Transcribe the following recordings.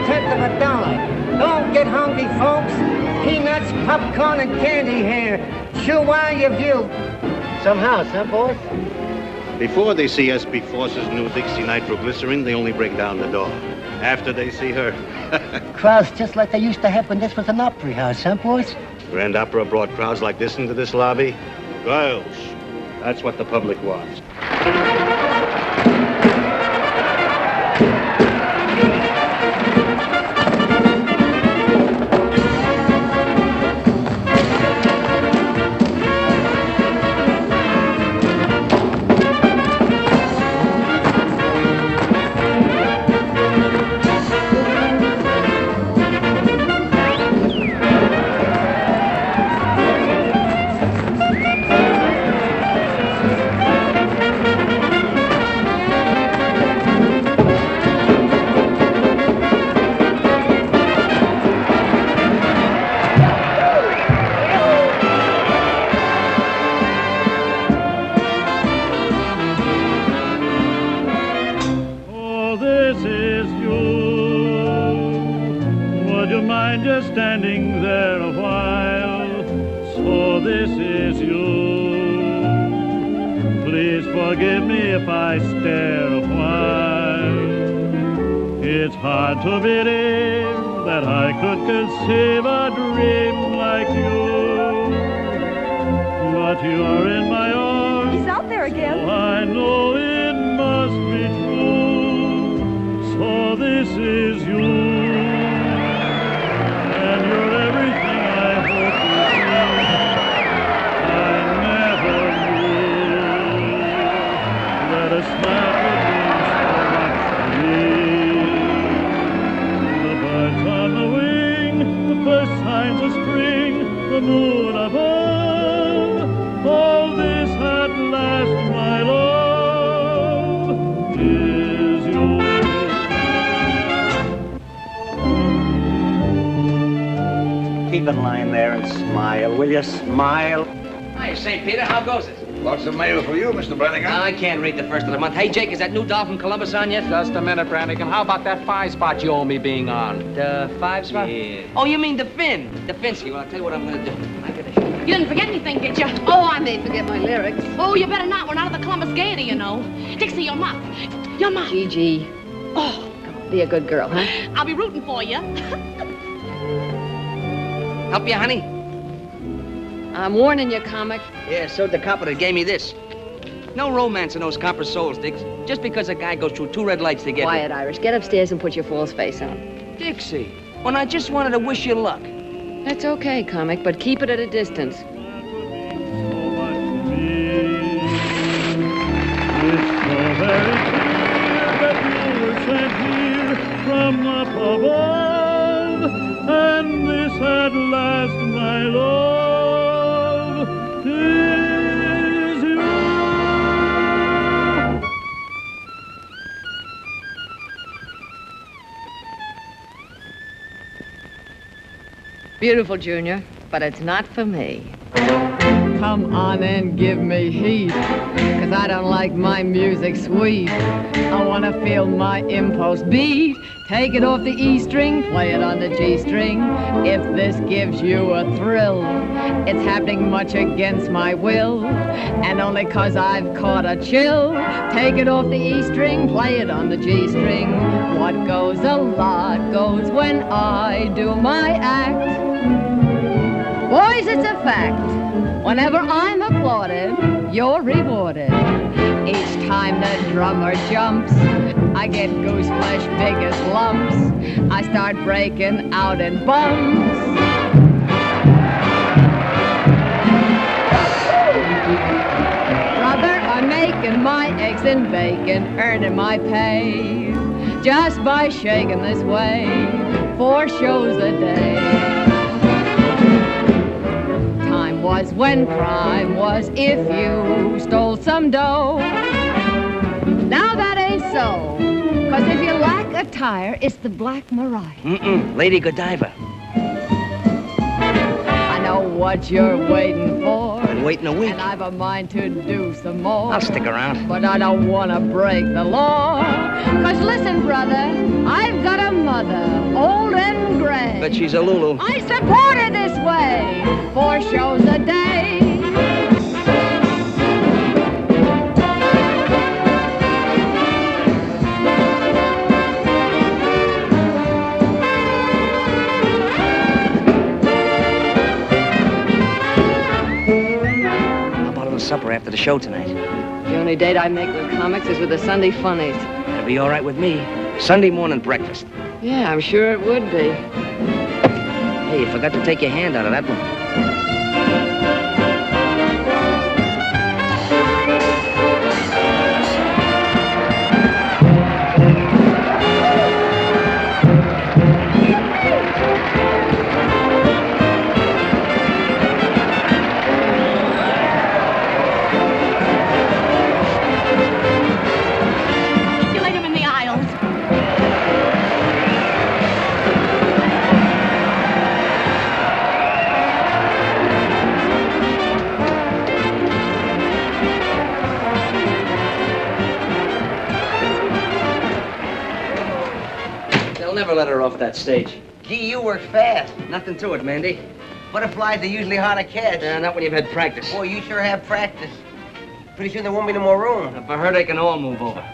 1/10 of a dollar. Don't get hungry, folks. Peanuts, popcorn, and candy here. Chew while you view. Some house, huh, boss? Before they see SB Force's new Dixie nitroglycerin, they only break down the door. After they see her... Crowds just like they used to have when this was an opera house, huh, boss? Grand Opera brought crowds like this into this lobby. Girls, that's what the public wants. Keep in line there and smile, will you? Smile. Hi, St. Peter. How goes it? Lots of mail for you, Mr. Brannigan. I can't read the first of the month. Hey, Jake, is that new doll from Columbus on yet? Just a minute, Brannigan. How about that 5 spot you owe me being on? The 5 spot? Yeah. Oh, you mean the Finn? The Finsky. Well, I'll tell you what I'm going to do. I got to show you. You didn't forget anything, did you? Oh, I may forget my lyrics. Oh, you better not. We're not at the Columbus Gaiety, you know. Dixie, your mouth. Your mouth. Gigi. Oh, Come on, be a good girl, huh? I'll be rooting for you. Help you, honey? I'm warning you, comic. Yeah, so the copper that gave me this. No romance in those copper souls, Dix. Just because a guy goes through 2 red lights to get Quiet, Irish. Get upstairs and put your fool's face on. Dixie, when I just wanted to wish you luck. That's okay, comic, but keep it at a distance. From up above, and this at last, my love, is you. Beautiful, Junior, but it's not for me. Come on and give me heat, 'cause I don't like my music sweet. I wanna feel my impulse beat. Take it off the E string, play it on the G string. If this gives you a thrill, it's happening much against my will, and only 'cause I've caught a chill. Take it off the E string, play it on the G string. What goes a lot goes when I do my act. Boys, it's a fact. Whenever I'm applauded, you're rewarded. Each time the drummer jumps, I get goose flesh big as lumps. I start breaking out in bumps. Brother, I'm making my eggs and bacon, earning my pay just by shaking this way 4 shows a day. Was when crime was if you stole some dough. Now that ain't so, 'cause if you lack attire, it's the Black Mariah. Lady Godiva. I know what you're waiting for. waiting a week. And I've a mind to do some more. I'll stick around. But I don't want to break the law. 'Cause listen, brother, I've got a mother, old and gray. But she's a Lulu. I support her this way, 4 shows a day. Supper after the show tonight. The only date I make with comics is with the Sunday funnies. That'll be all right with me. Sunday morning breakfast. Yeah, I'm sure it would be. Hey, you forgot to take your hand out of that one. Never let her off that stage. Gee, you work fast. Nothing to it, Mandy. Butterflies are usually hard to catch. Not when you've had practice. Boy, you sure have practice. Pretty soon there won't be no more room. If I heard, I can all move over.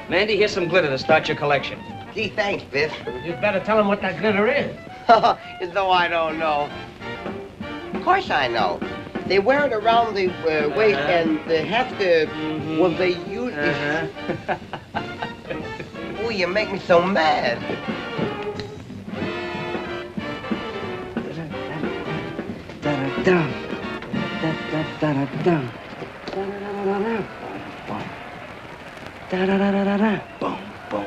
Mandy, here's some glitter to start your collection. Gee, thanks, Biff. You'd better tell him what that glitter is. As though I don't know. Of course I know. They wear it around the waist and they have to, well, they use it. Oh, you make me so mad. Boom, boom.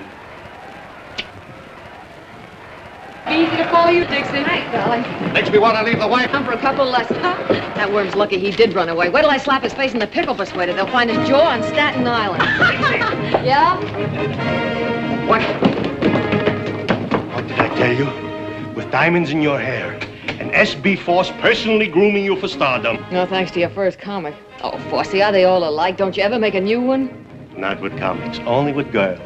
Easy to follow you, Dixie. Night, darling. Makes me want to leave the wife. Come for a couple lessons. That worm's lucky he did run away. Wait till I slap his face in the pickle persuader. They'll find his jaw on Staten Island. Yeah? What? What did I tell you? With diamonds in your hair. And SB Force personally grooming you for stardom. No thanks to your first comic. Oh, Fossey, are they all alike? Don't you ever make a new one? Not with comics, only with girls.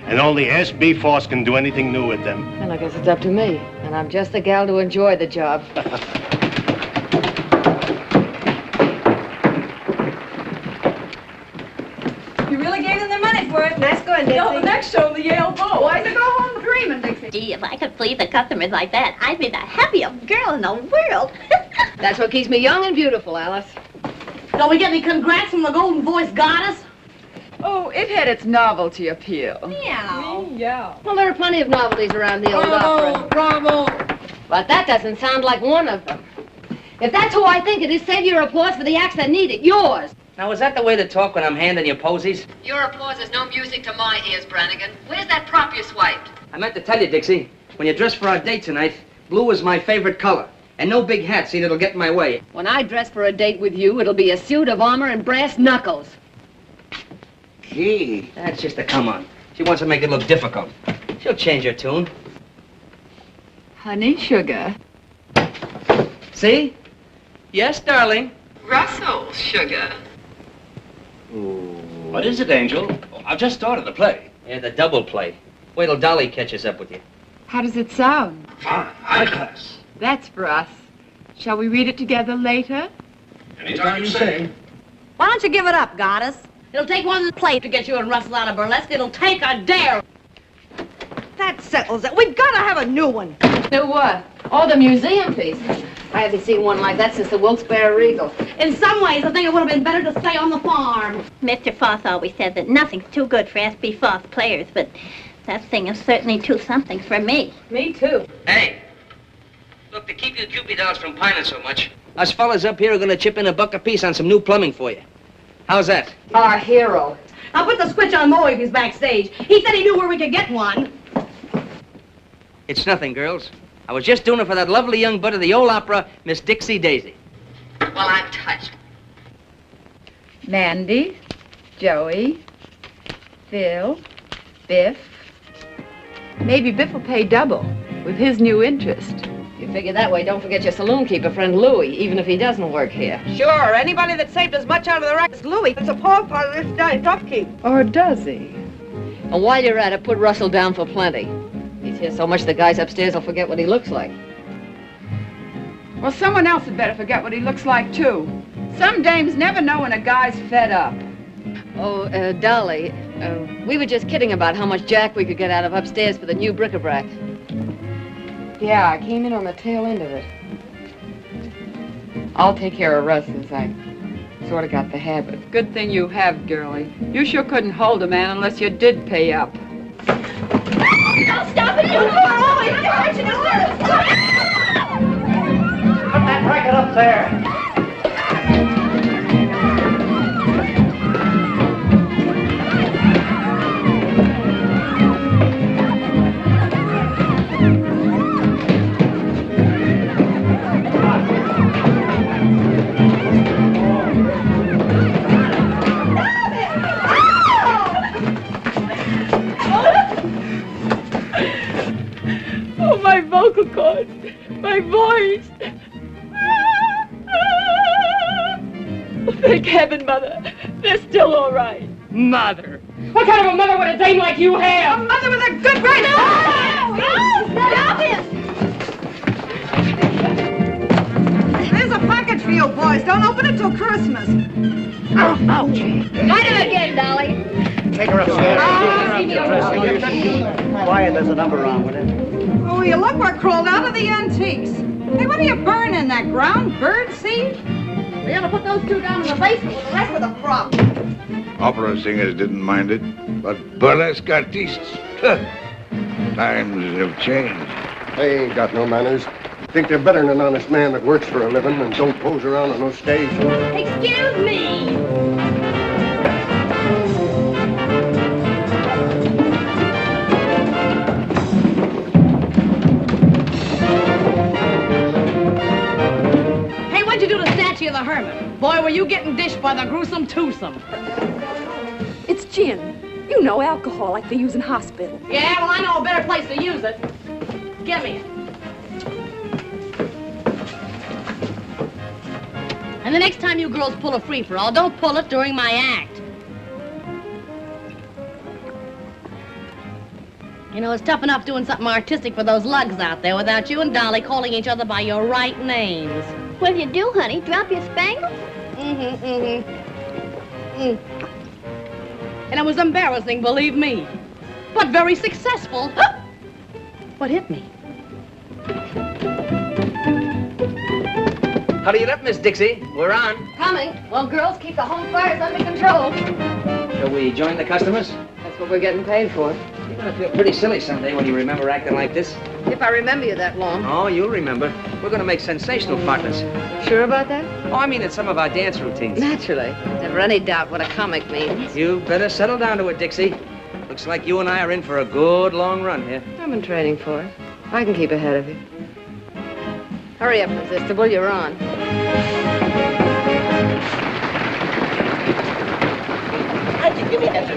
And only SB Force can do anything new with them. And I guess it's up to me. And I'm just the gal to enjoy the job. You really gave them their money for it. Nice going, Dixie. Yo, the next show, the Yale Bowl. Why to go home dreaming, Dixie? Gee, if I could please the customers like that, I'd be the happiest girl in the world. That's what keeps me young and beautiful, Alice. Don't we get any congrats from the Golden Voice Goddess? Oh, it had its novelty appeal. Meow. Yeah. Well, there are plenty of novelties around the old opera. Bravo! But that doesn't sound like one of them. If that's who I think it is, save your applause for the acts that need it. Yours. Now, is that the way to talk when I'm handing you posies? Your applause is no music to my ears, Brannigan. Where's that prop you swiped? I meant to tell you, Dixie, when you dress for our date tonight, blue is my favorite color. And no big hat, see, that'll get in my way. When I dress for a date with you, it'll be a suit of armor and brass knuckles. Gee. That's just a come on. She wants to make it look difficult. She'll change her tune. Honey, sugar. See? Yes, darling. Russell, sugar. What is it, Angel? Oh, I've just started the play. Yeah, the double play. Wait till Dolly catches up with you. How does it sound? Fine, high class. That's for us. Shall we read it together later? Anytime you say. Why don't you give it up, Goddess? It'll take one play to get you and Russell out of burlesque. It'll take a dare. That settles it. We've got to have a new one. New what? Oh, the museum piece. I haven't seen one like that since the Wilkes-Barre Regal. In some ways, I think it would have been better to stay on the farm. Mr. Foss always said that nothing's too good for SB Foss players, but that thing is certainly too something for me. Me too. Hey! Look, to keep you Cupid dolls from pining so much, us fellas up here are gonna chip in $1 apiece on some new plumbing for you. How's that? Our hero. I'll put the switch on Moe if he's backstage. He said he knew where we could get one. It's nothing, girls. I was just doing it for that lovely young bud of the old opera, Miss Dixie Daisy. Well, I'm touched. Mandy, Joey, Phil, Biff. Maybe Biff will pay double with his new interest. You figure that way, don't forget your saloon keeper friend Louie, even if he doesn't work here. Sure, anybody that saved as much out of the wreck as Louie is a poor part of this guy's upkeep. Or does he? And while you're at it, put Russell down for plenty. He's here so much the guys upstairs will forget what he looks like. Well, someone else had better forget what he looks like, too. Some dames never know when a guy's fed up. Oh, Dolly, we were just kidding about how much jack we could get out of upstairs for the new bric-a-brac. Yeah, I came in on the tail end of it. I'll take care of Russ since I sort of got the habit. Good thing you have, girlie. You sure couldn't hold a man unless you did pay up. Don't stop it, you poor always catching his nerves. Put that racket up there. My vocal cords, my voice. Thank heaven, Mother. They're still all right. Mother? What kind of a mother would a dame like you have? A mother with a good brain. Stop it! There's a package for you boys. Don't open it till Christmas. Ouch. Light it again, Dolly. Take her upstairs. Quiet, there's a number wrong with it. Oh, you look what crawled out of the antiques. Hey, what are you burning, that ground bird seed? We ought to put those two down in the basement with the rest of the crop. Opera singers didn't mind it, but burlesque artistes, times have changed. They ain't got no manners. Think they're better than an honest man that works for a living and don't pose around on no stage. Excuse me. Hey, what'd you do to Statue of the Hermit? Boy, were you getting dished by the gruesome twosome. It's gin. You know, alcohol like they use in hospitals. Yeah, well, I know a better place to use it. Give me it. And the next time you girls pull a free-for-all, don't pull it during my act. You know, it's tough enough doing something artistic for those lugs out there without you and Dolly calling each other by your right names. What'll you do, honey? Drop your spangles? And it was embarrassing, believe me. But very successful. What hit me? Hurry it up, Miss Dixie. We're on. Coming. Well, girls, keep the home fires under control. Shall we join the customers? That's what we're getting paid for. You're gonna feel pretty silly someday when you remember acting like this. If I remember you that long. Oh, you'll remember. We're gonna make sensational partners. Sure about that? Oh, I mean, it's some of our dance routines. Naturally. Never any doubt what a comic means. You better settle down to it, Dixie. Looks like you and I are in for a good long run here. I've been training for it. I can keep ahead of you. Hurry up, Irresistible. You're on. I can give me that.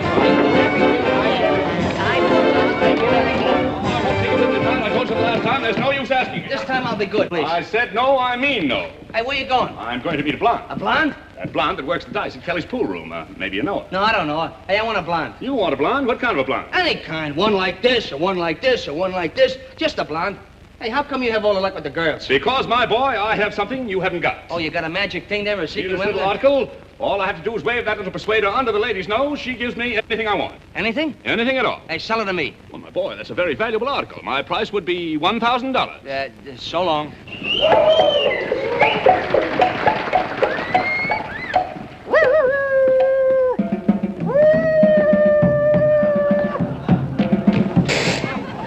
I told you the last time, there's no use asking me. This time I'll be good, please. I said no, I mean no. Hey, where you going? I'm going to meet a blonde. A blonde? That blonde that works the dice at Kelly's pool room. Maybe you know her. No, I don't know. Hey, I want a blonde. You want a blonde? What kind of a blonde? Any kind. One like this, or one like this, or one like this. Just a blonde. Hey, how come you have all the luck with the girls? Because, my boy, I have something you haven't got. Oh, you got a magic thing there, a See secret this weapon? little article? All I have to do is wave that little persuader under the lady's nose. She gives me anything I want. Anything? Anything at all. Hey, sell it to me. Well, my boy, that's a very valuable article. My price would be $1,000. So long.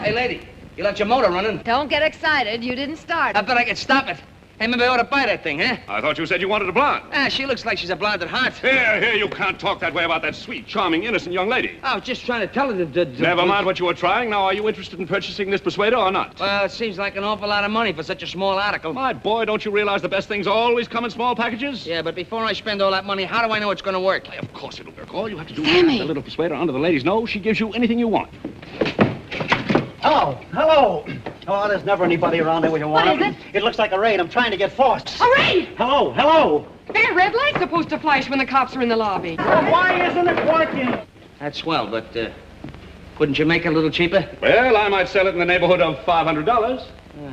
Hey, lady, you left your motor running. Don't get excited. You didn't start. I bet I could stop it. Hey, maybe I ought to buy that thing, huh? I thought you said you wanted a blonde. Ah, she looks like she's a blonde at heart. Here, you can't talk that way about that sweet, charming, innocent young lady. I was just trying to tell her to... Never mind what you were trying. Now, are you interested in purchasing this persuader or not? Well, it seems like an awful lot of money for such a small article. My boy, don't you realize the best things always come in small packages? Yeah, but before I spend all that money, how do I know it's going to work? Why, of course it'll work. All you have to do is Sammy. have the little persuader under the lady's nose. She gives you anything you want. Hello. Oh, there's never anybody around there where you want What them. is It looks like a raid. I'm trying to get forced. A raid! Hello, hello. That red light's supposed to flash when the cops are in the lobby. Well, why isn't it working? That's swell, but couldn't you make it a little cheaper? Well, I might sell it in the neighborhood of $500.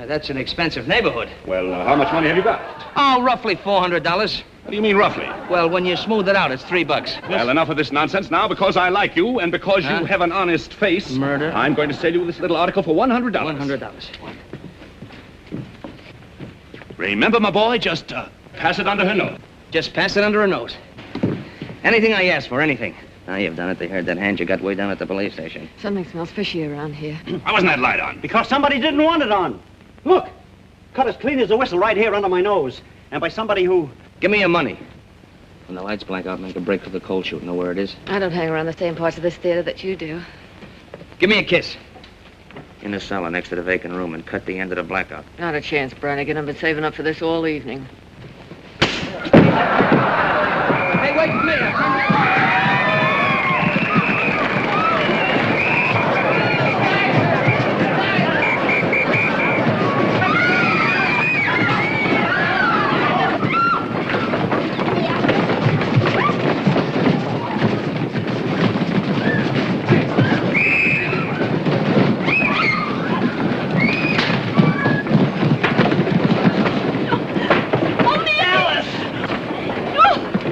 That's an expensive neighborhood. Well, how much money have you got? Oh, roughly $400. What do you mean, roughly? Well, when you smooth it out, it's $3. Well, enough of this nonsense now, because I like you, and because you have an honest face. Murder? I'm going to sell you this little article for $100. $100. Remember, my boy, just pass it under her nose. Just pass it under her nose. Anything I ask for, anything. Now you've done it. They heard that hand you got way down at the police station. Something smells fishy around here. Why wasn't that light on? Because somebody didn't want it on. Look, cut as clean as a whistle right here under my nose. And by somebody who... Give me your money. When the lights blank out, make a break for the cold chute. Know where it is? I don't hang around the same parts of this theater that you do. Give me a kiss. In the cellar next to the vacant room and cut the end of the blackout. Not a chance, Brannigan. I've been saving up for this all evening. Hey, wait a minute.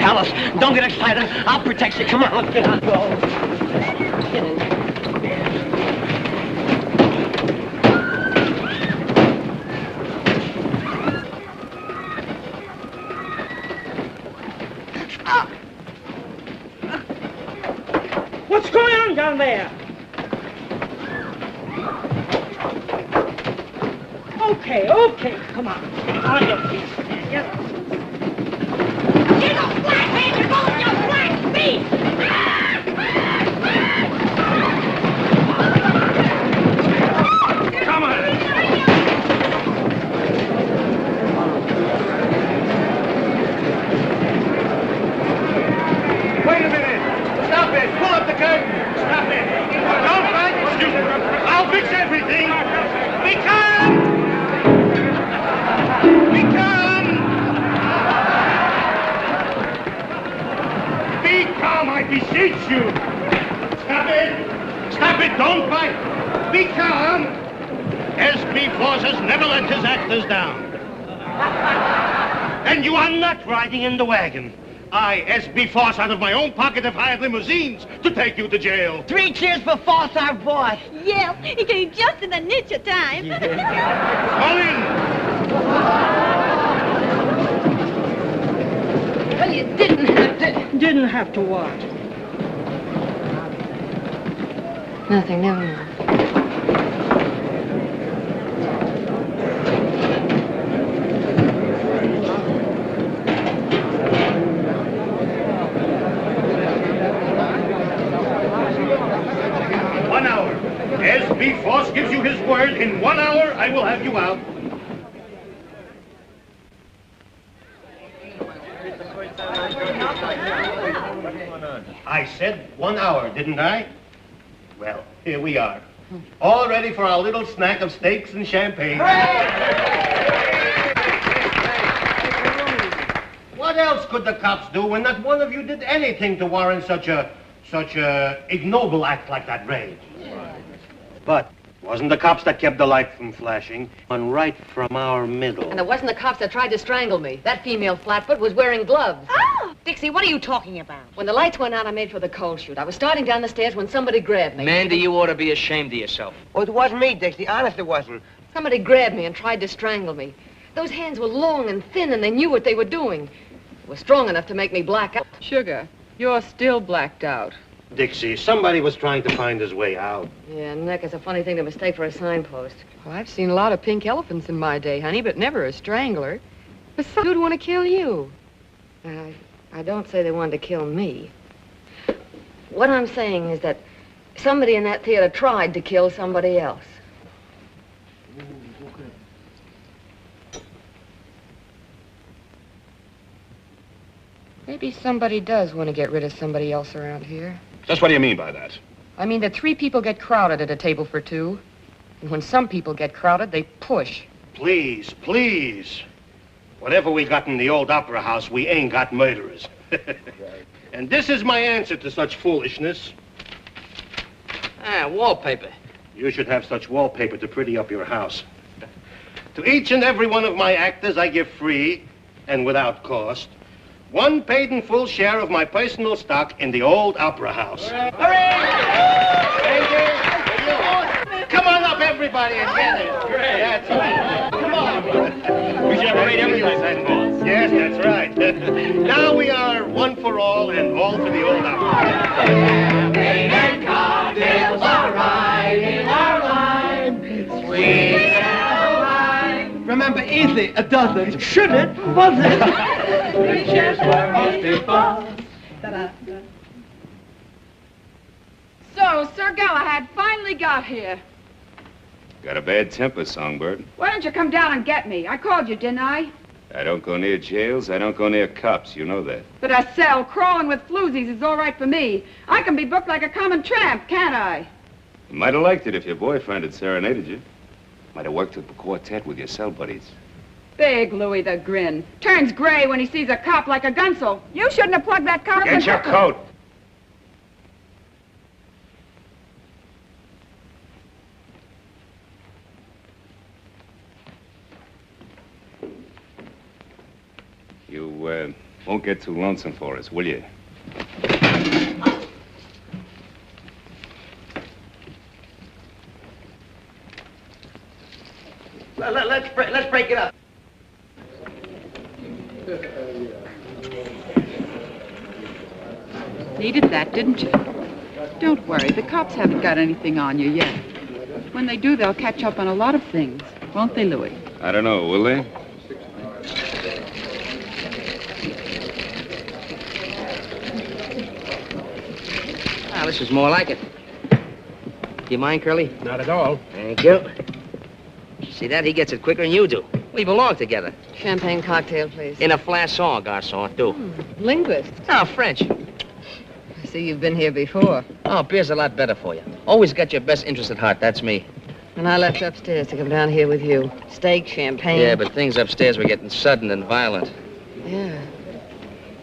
Alice, don't get excited. I'll protect you. Come on, let's get on. Go. Get in. What's going on down there? Okay, come on. On your feet. Yes. You're the flathead! You're going your black feet! Come on! Wait a minute! Stop it! Pull up the curtain! Stop it! Don't fight! Excuse me! I'll fix everything! Be calm! Be calm! Be calm, I beseech you! Stop it! Stop it! Don't fight! Be calm! S.P. Forces never let his actors down. And you are not riding in the wagon. I, S.B. Force, out of my own pocket, have hired limousines to take you to jail. 3 cheers for Force, our boss. Yeah, he came just in the niche of time. Fall in! Well, you didn't have to. Didn't have to what? Nothing, never mind. 1 hour. S.B. Force gives you his word. In 1 hour, I will have you out. I said 1 hour, didn't I? Well, here we are. All ready for our little snack of steaks and champagne. What else could the cops do when not one of you did anything to warrant such a ignoble act like that raid? But it wasn't the cops that kept the light from flashing. One right from our middle. And it wasn't the cops that tried to strangle me. That female flatfoot was wearing gloves. Oh! Dixie, what are you talking about? When the lights went out, I made for the coal chute. I was starting down the stairs when somebody grabbed me. Mandy, you ought to be ashamed of yourself. Oh, it wasn't me, Dixie. Honest, it wasn't. Somebody grabbed me and tried to strangle me. Those hands were long and thin, and they knew what they were doing. It was strong enough to make me black out. Sugar, you're still blacked out. Dixie, somebody was trying to find his way out. Yeah, neck is a funny thing to mistake for a signpost. Well, I've seen a lot of pink elephants in my day, honey, but never a strangler. But some dude want to kill you. I don't say they wanted to kill me. What I'm saying is that somebody in that theater tried to kill somebody else. Maybe somebody does want to get rid of somebody else around here. Just what do you mean by that? I mean that 3 people get crowded at a table for 2. And when some people get crowded, they push. Please, please. Whatever we got in the old opera house, we ain't got murderers. And this is my answer to such foolishness. Wallpaper. You should have such wallpaper to pretty up your house. To each and every one of my actors, I give free, and without cost, one paid in full share of my personal stock in the old opera house. Come on up, everybody, and get it. That's right. Come on. We should have a great everything, boss. Yes, that's right. Now we are one for all and all for the old opera. Champagne and cocktails are right in our line. It's sweet and wine. Remember, easy, a dozen. Should it? Was it? 3 cheers for most people. So, Sir Galahad finally got here. Got a bad temper, Songbird. Why don't you come down and get me? I called you, didn't I? I don't go near jails. I don't go near cops. You know that. But a cell crawling with floozies is all right for me. I can be booked like a common tramp, can't I? You might have liked it if your boyfriend had serenaded you. Might have worked up a quartet with your cell buddies. Big Louie the Grin. Turns gray when he sees a cop like a gunsel. You shouldn't have plugged that car. Get your coat. You won't get too lonesome for us, will you? Let's break it up. Needed that, didn't you? Don't worry, the cops haven't got anything on you yet. When they do, they'll catch up on a lot of things. Won't they, Louie? I don't know, will they? Ah, this is more like it. Do you mind, Curly? Not at all. Thank you. See that? He gets it quicker than you do. We belong together. Champagne cocktail, please. In a flasson, garçon, too. Linguist. Oh, French. I see you've been here before. Oh, beer's a lot better for you. Always got your best interest at heart, that's me. And I left upstairs to come down here with you. Steak, champagne. Yeah, but things upstairs were getting sudden and violent. Yeah.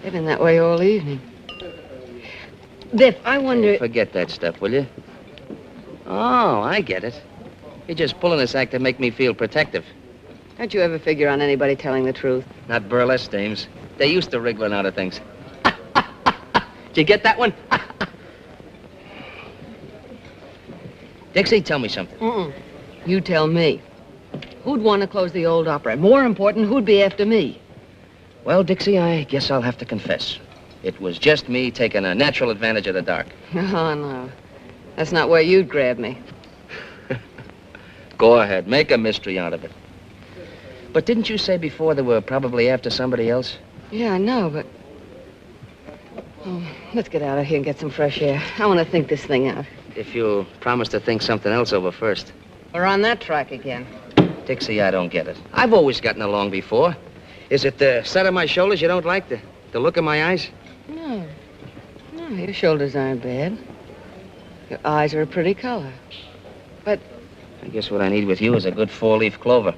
They've been that way all evening. Biff, I wonder... Hey, forget that stuff, will you? Oh, I get it. You're just pulling this act to make me feel protective. Don't you ever figure on anybody telling the truth? Not burlesque dames. They used to wriggling out of things. Did you get that one? Dixie, tell me something. You tell me. Who'd want to close the old opera? More important, who'd be after me? Well, Dixie, I guess I'll have to confess. It was just me taking a natural advantage of the dark. Oh, no. That's not where you'd grab me. Go ahead. Make a mystery out of it. But didn't you say before they were probably after somebody else? Yeah, I know, but... Oh, let's get out of here and get some fresh air. I want to think this thing out. If you'll promise to think something else over first. We're on that track again. Dixie, I don't get it. I've always gotten along before. Is it the set of my shoulders you don't like? The look in my eyes? No. No, your shoulders aren't bad. Your eyes are a pretty color. But... I guess what I need with you is a good four-leaf clover.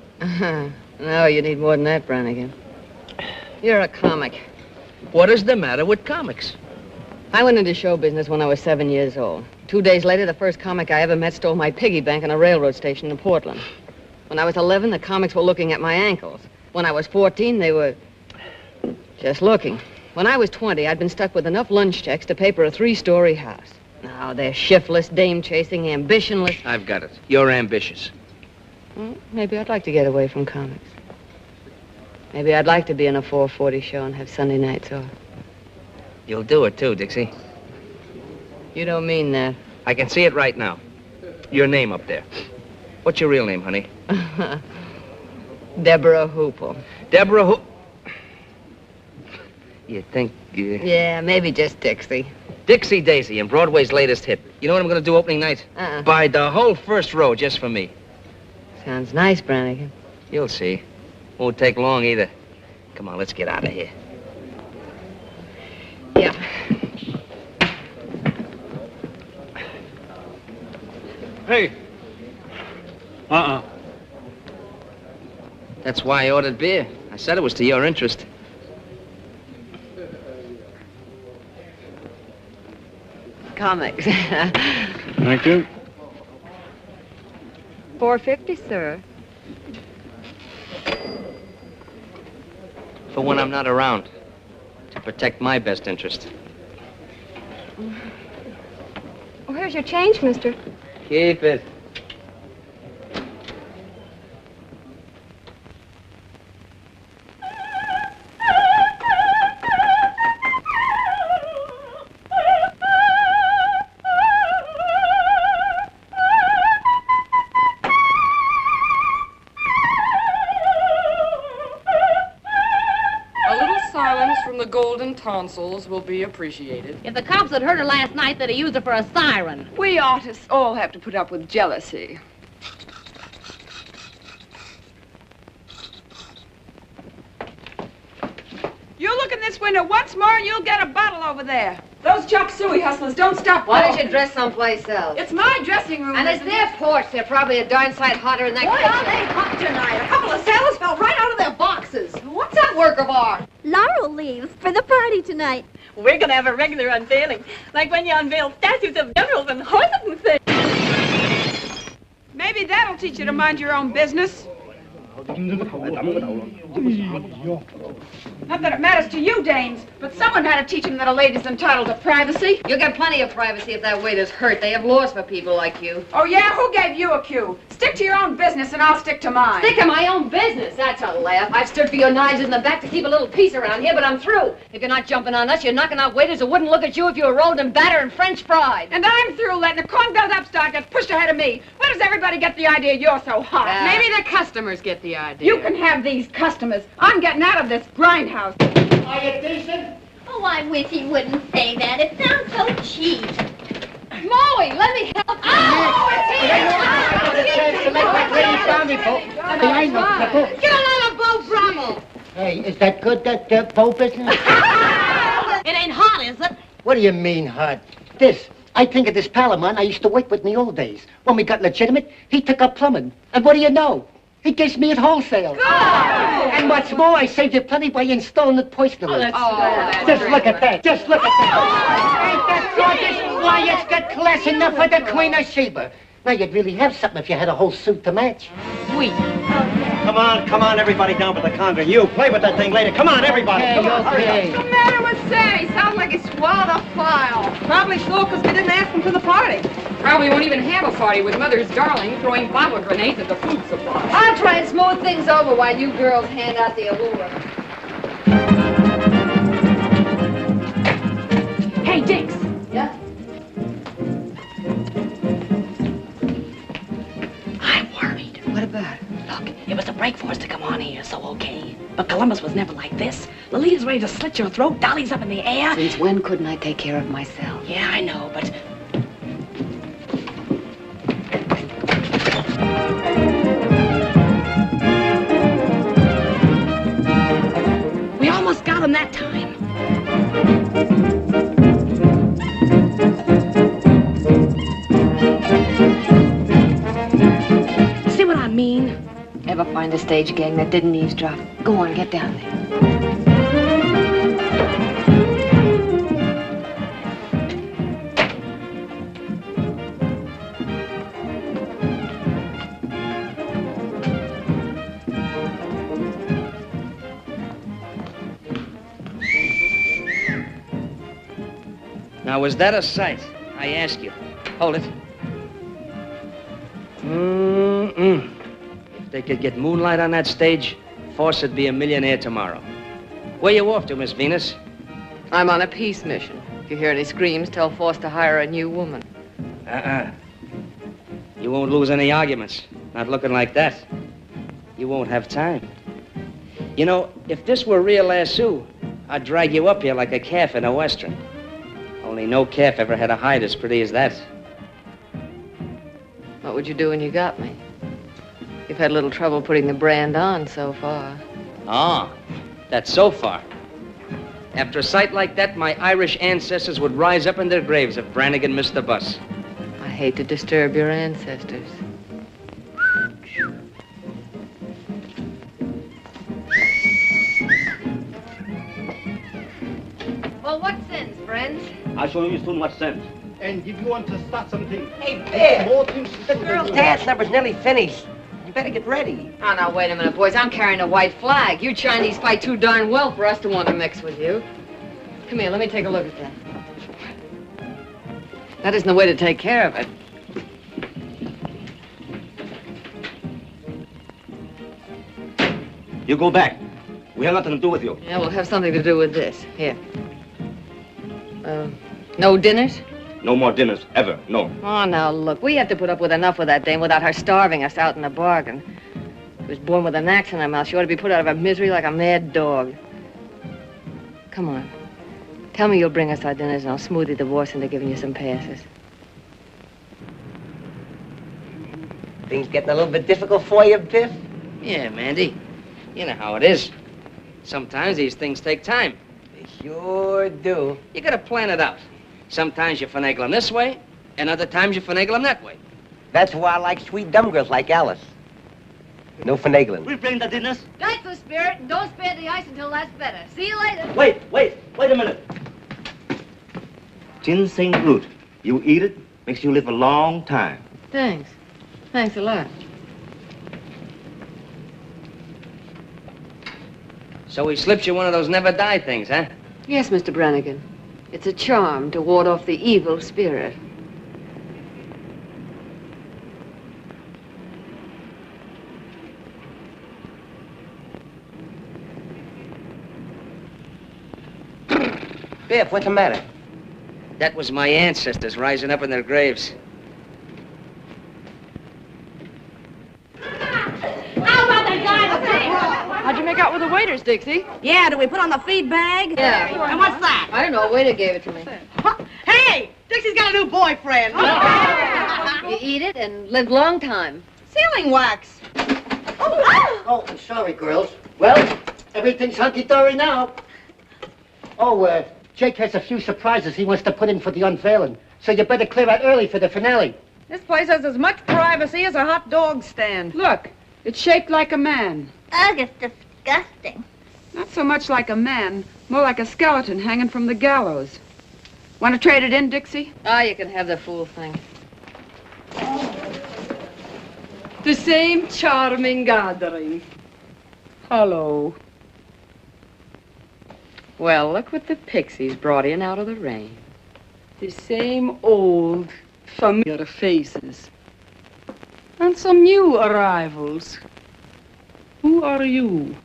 No, you need more than that, Brannigan. You're a comic. What is the matter with comics? I went into show business when I was 7 years old. 2 days later, the first comic I ever met stole my piggy bank on a railroad station in Portland. When I was 11, the comics were looking at my ankles. When I was 14, they were just looking. When I was 20, I'd been stuck with enough lunch checks to pay for a 3-story house. Now, they're shiftless, dame-chasing, ambitionless. I've got it. You're ambitious. Well, maybe I'd like to get away from comics. Maybe I'd like to be in a 4:40 show and have Sunday nights off. You'll do it, too, Dixie. You don't mean that. I can see it right now. Your name up there. What's your real name, honey? Deborah Hoople. Deborah Hoople. You think... Yeah, maybe just Dixie. Dixie Daisy and Broadway's latest hit. You know what I'm going to do opening night? Buy the whole first row just for me. Sounds nice, Brannigan. You'll see. Won't take long either. Come on, let's get out of here. Yeah. Hey, That's why I ordered beer. I said it was to your interest. Comics. Thank you. $4.50, sir. For when I'm not around. To protect my best interest. Where's your change, mister? Keep it. Golden tonsils will be appreciated. If the cops had heard her last night, they'd have used her for a siren. We artists all have to put up with jealousy. You look in this window once more and you'll get a bottle over there. Those chop suey hustlers don't stop. Why don't you dress someplace else? It's my dressing room. And it's their porch. They're probably a darn sight hotter than that. Why are they hot tonight? A couple of sailors fell right out of their boxes. What's that work of art? Laurel leaves for the party tonight. We're gonna have a regular unveiling, like when you unveil statues of generals and horses and things. Maybe that'll teach you to mind your own business. Not that it matters to you, dames, but someone had to teach them that a lady's entitled to privacy. You'll get plenty of privacy if that waiter's hurt. They have laws for people like you. Oh, yeah? Who gave you a cue? Stick to your own business and I'll stick to mine. Stick to my own business? That's a laugh. I've stood for your knives in the back to keep a little peace around here, but I'm through. If you're not jumping on us, you're knocking out waiters who wouldn't look at you if you were rolled in batter and French fried. And I'm through letting a corn-fed upstart get pushed ahead of me. Where does everybody get the idea you're so hot? Maybe the customers get the idea. You can have these customers. I'm getting out of this grindhouse. Are you decent? Oh, I wish he wouldn't say that. It sounds so cheap. Molly, let me help you. Oh, it's here! Get on a boat, Brummel. Hey, is that good, that boat business? It ain't hot, is it? What do you mean, hot? I think of this pal of mine I used to work with in the old days. When we got legitimate, he took up plumbing. And what do you know? He gives me at wholesale. Good. And what's more, I saved you plenty by installing it personally. Just look at that. Just look at that. Ain't that gorgeous? Why, it's got class enough for the Queen of Sheba. Now, you'd really have something if you had a whole suit to match. Sweet. Come on, everybody down for the conga. You, play with that thing later. Come on, everybody. Okay, come on, okay. What's the matter with Sammy? Sounds like he swallowed a file. Probably slow because we didn't ask him to the party. Probably won't even have a party with Mother's darling throwing bottle grenades at the food supply. I'll try and smooth things over while you girls hand out the allure. Hey, Dix. Yeah? I'm worried. What about it? Look, it was a break for us to come on here, so okay. But Columbus was never like this. Lolita's ready to slit your throat, Dolly's up in the air. Since when couldn't I take care of myself? Yeah, I know, but... We almost got him that time. See what I mean? Ever find a stage gang that didn't eavesdrop? Go on, get down there. Now, was that a sight? I ask you. Hold it. If they could get moonlight on that stage, Force would be a millionaire tomorrow. Where you off to, Miss Venus? I'm on a peace mission. If you hear any screams, tell Force to hire a new woman. You won't lose any arguments. Not looking like that. You won't have time. You know, if this were real lasso, I'd drag you up here like a calf in a western. Only no calf ever had a hide as pretty as that. What would you do when you got me? You've had a little trouble putting the brand on so far. Ah, that's so far. After a sight like that, my Irish ancestors would rise up in their graves if Brannigan missed the bus. I hate to disturb your ancestors. friends? I'll show you soon what's sense. And if you want to start something... Hey, Biff! More things to The do girls' than- dance number's nearly finished. You better get ready. Oh, now, wait a minute, boys. I'm carrying a white flag. You Chinese fight too darn well for us to want to mix with you. Come here, let me take a look at that. That isn't the way to take care of it. You go back. We have nothing to do with you. Yeah, we'll have something to do with this. Here. No dinners? No more dinners, ever, no. Oh, now, look, we have to put up with enough of that dame without her starving us out in the bargain. She was born with an axe in her mouth. She ought to be put out of her misery like a mad dog. Come on. Tell me you'll bring us our dinners and I'll smooth your divorce into giving you some passes. Things getting a little bit difficult for you, Biff? Yeah, Mandy. You know how it is. Sometimes these things take time. They sure do. You gotta plan it out. Sometimes you finagle them this way, and other times you finagle them that way. That's why I like sweet dumb girls like Alice. No finagling. We bring the dinners. That's the spirit, and don't spare the ice until that's better. See you later. Wait a minute. Ginseng root. You eat it, makes you live a long time. Thanks. Thanks a lot. So he slips you one of those never die things, huh? Yes, Mr. Brannigan. It's a charm to ward off the evil spirit. Biff, what's the matter? That was my ancestors rising up in their graves. How'd you make out with the waiters, Dixie? Yeah, do we put on the feed bag? Yeah. And what's that? I don't know. A waiter gave it to me. Hey, Dixie's got a new boyfriend. You eat it and live long time. Sealing wax. Oh, I'm sorry, girls. Well, everything's hunky-dory now. Oh, Jake has a few surprises he wants to put in for the unveiling, so you better clear out early for the finale. This place has as much privacy as a hot dog stand. Look, it's shaped like a man. Ugh, it's disgusting. Not so much like a man, more like a skeleton hanging from the gallows. Want to trade it in, Dixie? Ah, you can have the fool thing. The same charming gathering. Hello. Well, look what the pixies brought in out of the rain. The same old, familiar faces. And some new arrivals. Who are you?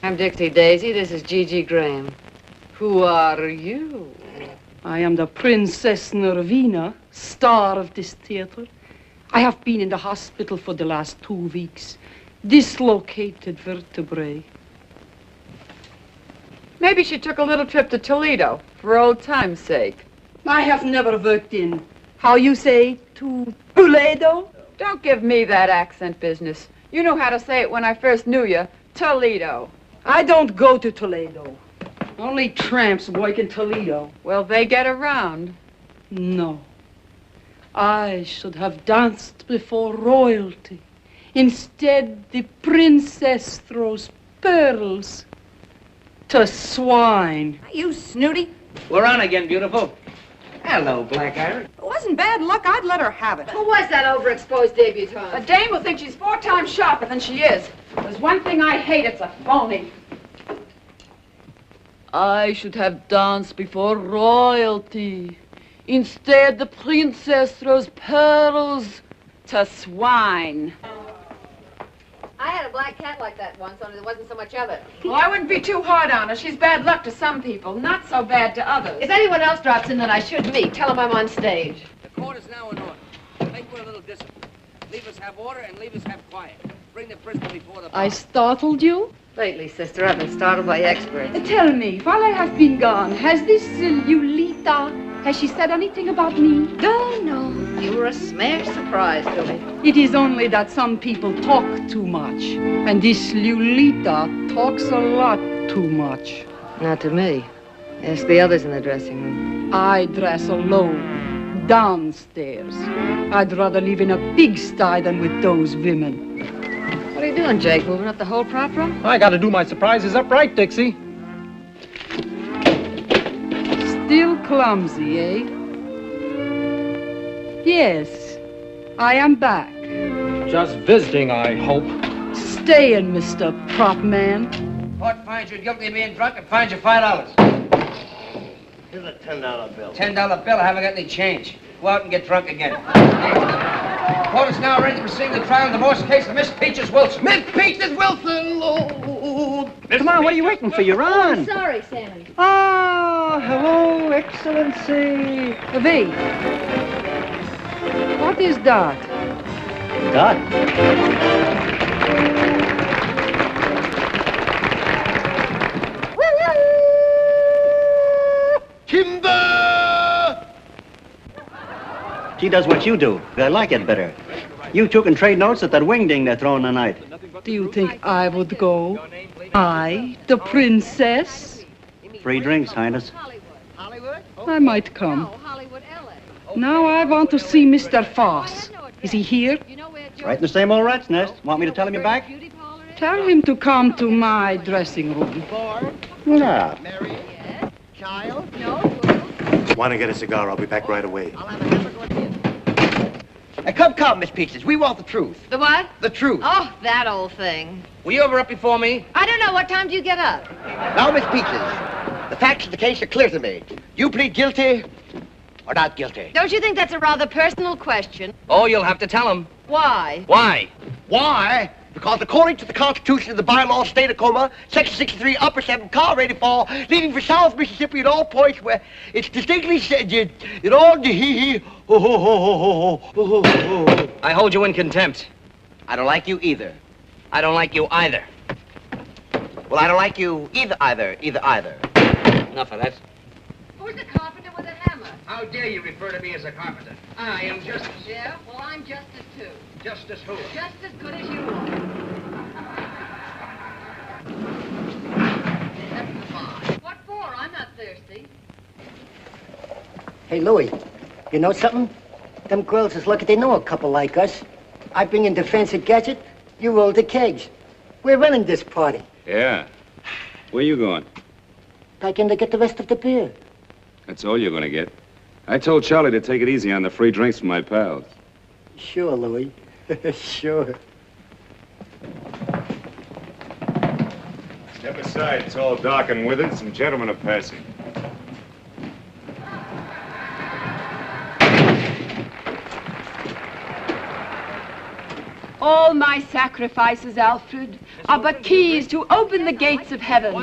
I'm Dixie Daisy. This is Gigi Graham. Who are you? I am the Princess Nervina, star of this theater. I have been in the hospital for the last 2 weeks. Dislocated vertebrae. Maybe she took a little trip to Toledo for old time's sake. I have never worked in, how you say, to Toledo? Don't give me that accent business. You knew how to say it when I first knew you. Toledo. I don't go to Toledo. Only tramps work in Toledo. Well, they get around. No. I should have danced before royalty. Instead, the princess throws pearls to swine. You snooty. We're on again, beautiful. Hello, Black Iris. It wasn't bad luck. I'd let her have it. Who was that overexposed debutante? A dame will think she's 4 times sharper than she is. There's one thing I hate, it's a phony. I should have danced before royalty. Instead, the princess throws pearls to swine. I had a black cat like that once, only there wasn't so much of it. Well, I wouldn't be too hard on her. She's bad luck to some people, not so bad to others. If anyone else drops in that I should meet, tell them I'm on stage. The court is now in order. Make with a little discipline. Leave us have order and leave us have quiet. Bring the prisoner before the bar. I startled you? Lately, sister, I've been startled by experts. Tell me, while I have been gone, has this Lulita, has she said anything about me? Oh, no. You were a smash surprise to me. It is only that some people talk too much. And this Lulita talks a lot too much. Not to me. Ask the others in the dressing room. I dress alone, downstairs. I'd rather live in a pigsty than with those women. What are you doing, Jake? Moving up the whole prop room? I gotta do my surprises up right, Dixie. Still clumsy, eh? Yes, I am back. Just visiting, I hope. Staying, Mr. Prop Man. Court finds you guilty of being drunk and fines you $5. Here's a $10 bill. $10 bill, I haven't got any change. Go out and get drunk again. Court is now ready to proceed the trial in the divorce case of Miss Peaches Wilson. Miss Peaches Wilson, Lord! Come on, what are you waiting for? You're on. Sorry, Sammy. Oh, hello, Excellency. V. What is that? Dot. Timber! She does what you do. I like it better. You two can trade notes at that wingding they're throwing tonight. Do you think I would go? I, the princess? Free drinks, Highness. I might come. Now I want to see Mr. Foss. Is he here? Right in the same old rat's nest. Want me to tell him you're back? Tell him to come to my dressing room. Yeah. Child? Want to get a cigar? I'll be back right away. Come, Miss Peaches. We want the truth. The what? The truth. Oh, that old thing. Were you ever up before me? I don't know. What time do you get up? Now, Miss Peaches, the facts of the case are clear to me. You plead guilty or not guilty? Don't you think that's a rather personal question? Oh, you'll have to tell him. Why? Why? Why? Because according to the Constitution of the bylaw state of Coma, Section 63, Upper 7, car ready fall, leaving for South Mississippi at all points where it's distinctly said, you know, I hold you in contempt. I don't like you either. I don't like you either. Well, I don't like you either. Enough of that. Who's the carpenter with a hammer? How dare you refer to me as a carpenter? I am Justice. Yeah, well, I'm Justice, too. Justice who? Just as good as you are. What for? I'm not thirsty. Hey, Louie, you know something? Them girls is lucky they know a couple like us. I bring in the fancy gadget, you roll the kegs. We're running this party. Yeah. Where you going? Back in to get the rest of the beer. That's all you're gonna get. I told Charlie to take it easy on the free drinks from my pals. Sure, Louie. Sure. Step aside, tall, dark, and withered. Some gentlemen are passing. All my sacrifices, Alfred, are but keys to open the gates of heaven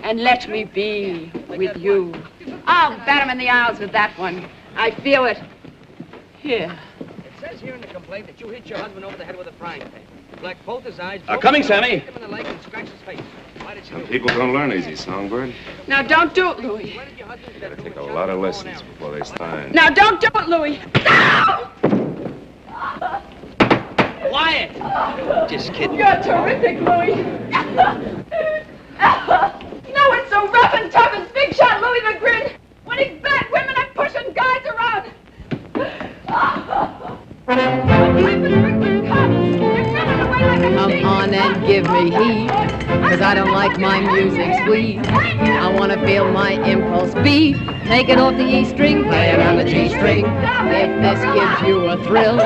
and let me be with you. I'll bat him in the eyes with that one. I feel it. Here. It says here in the complaint that you hit your husband over the head with a frying pan. Blacked both his eyes. Coming, Sammy. Hit him in the leg and scratched his face. Why did you do it? People don't learn easy, Songbird. Now, don't do it, Louis. Gotta take a lot of lessons before they start. Now, don't do it, Louis. Quiet! Just kidding. You're terrific, Louis. No, it's so rough and tough and big shot Louis the Grin. When he's bad, women are pushing guys around. Come on and give me heat, 'cause I don't like my music sweet. I want to feel my impulse beat. Take it off the E string, play it on the G string. If this gives you a thrill,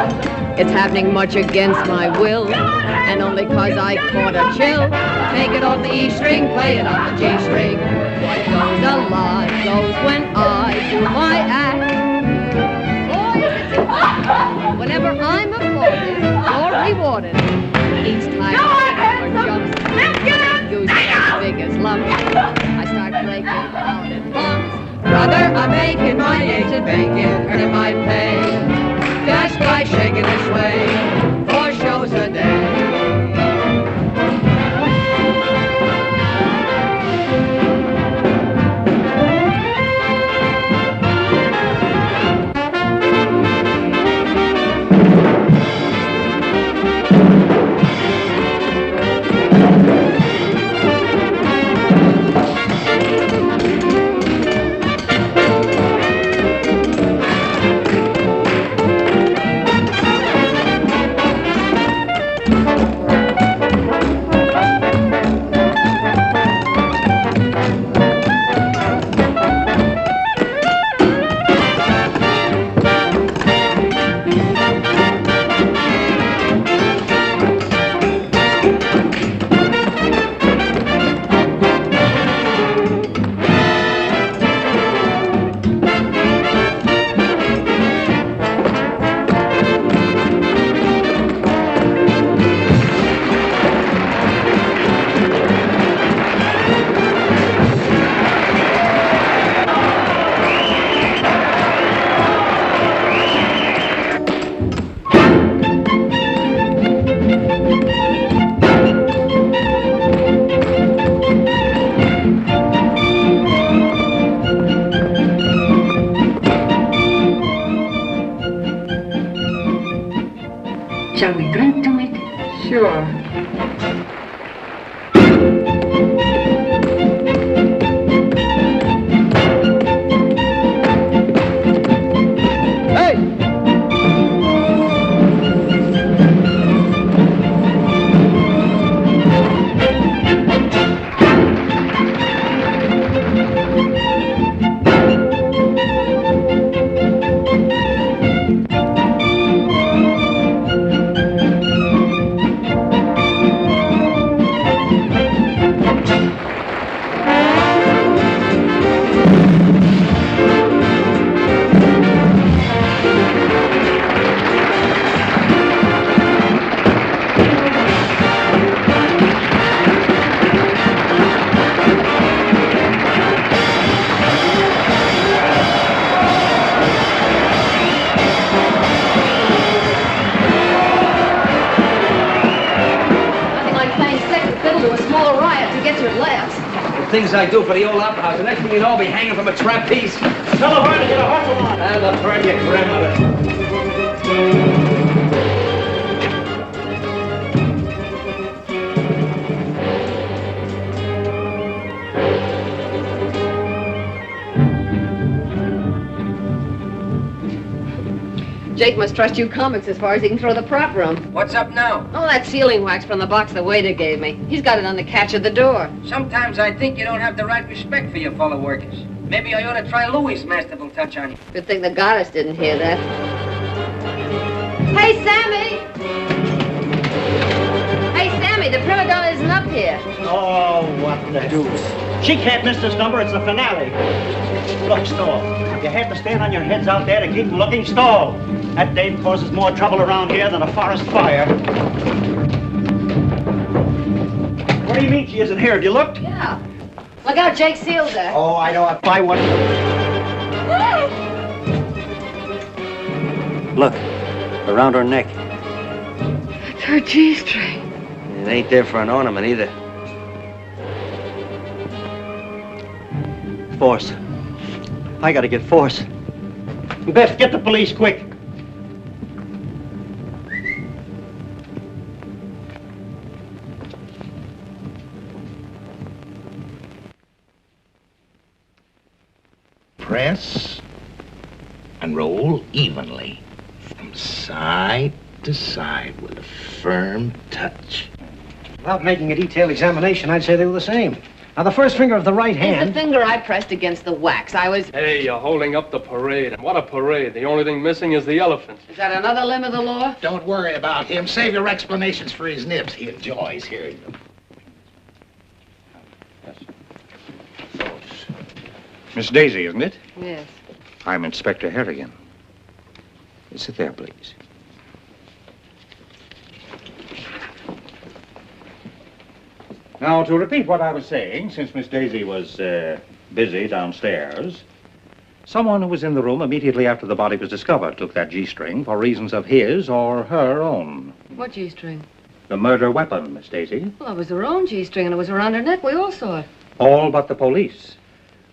it's happening much against my will, and only 'cause I caught a chill. Take it off the E string, play it on the G string. What goes a lot goes when I do my act. Whenever I'm applauded or rewarded, each time or jumps, goose as big as lumps, I start breaking out in bumps. Brother, I'm making my eggs and bacon, earning my pay, just by shaking this way, 4 shows a day. gets her laughs. The things I do for the old opera house, the next thing you know, I'll be hanging from a trapeze. Tell her to get a hustle on. And I'll burn your grandmother. Jake must trust you comics as far as he can throw the prop room. What's up now? Oh, that sealing wax from the box the waiter gave me. He's got it on the catch of the door. Sometimes I think you don't have the right respect for your fellow workers. Maybe I ought to try Louis' masterful touch on you. Good thing the goddess didn't hear that. Hey, Sammy! Hey, Sammy, the prima donna isn't up here. Oh, what the deuce. She can't miss this number. It's the finale. Look, stall. You have to stand on your heads out there to keep them looking. Stall. That dame causes more trouble around here than a forest fire. What do you mean she isn't here? Have you looked? Yeah. Look out, Jake sealed her. Oh, I know. If I want... Look. Around her neck. It's her G-string. It ain't there for an ornament either. Force. I gotta get Force. Biff, get the police quick. Press and roll evenly from side to side with a firm touch. Without making a detailed examination, I'd say they were the same. Now, the first finger of the right It's the hand... finger I pressed against the wax. I was... Hey, you're holding up the parade. And what a parade. The only thing missing is the elephant. Is that another limb of the law? Don't worry about him. Save your explanations for his nibs. He enjoys hearing them. Miss Daisy, isn't it? Yes. I'm Inspector Harrigan. Sit there, please. Now, to repeat what I was saying, since Miss Daisy was busy downstairs, someone who was in the room immediately after the body was discovered took that G-string for reasons of his or her own. What G-string? The murder weapon, Miss Daisy. Well, it was her own G-string, and it was around her neck. We all saw it. All but the police.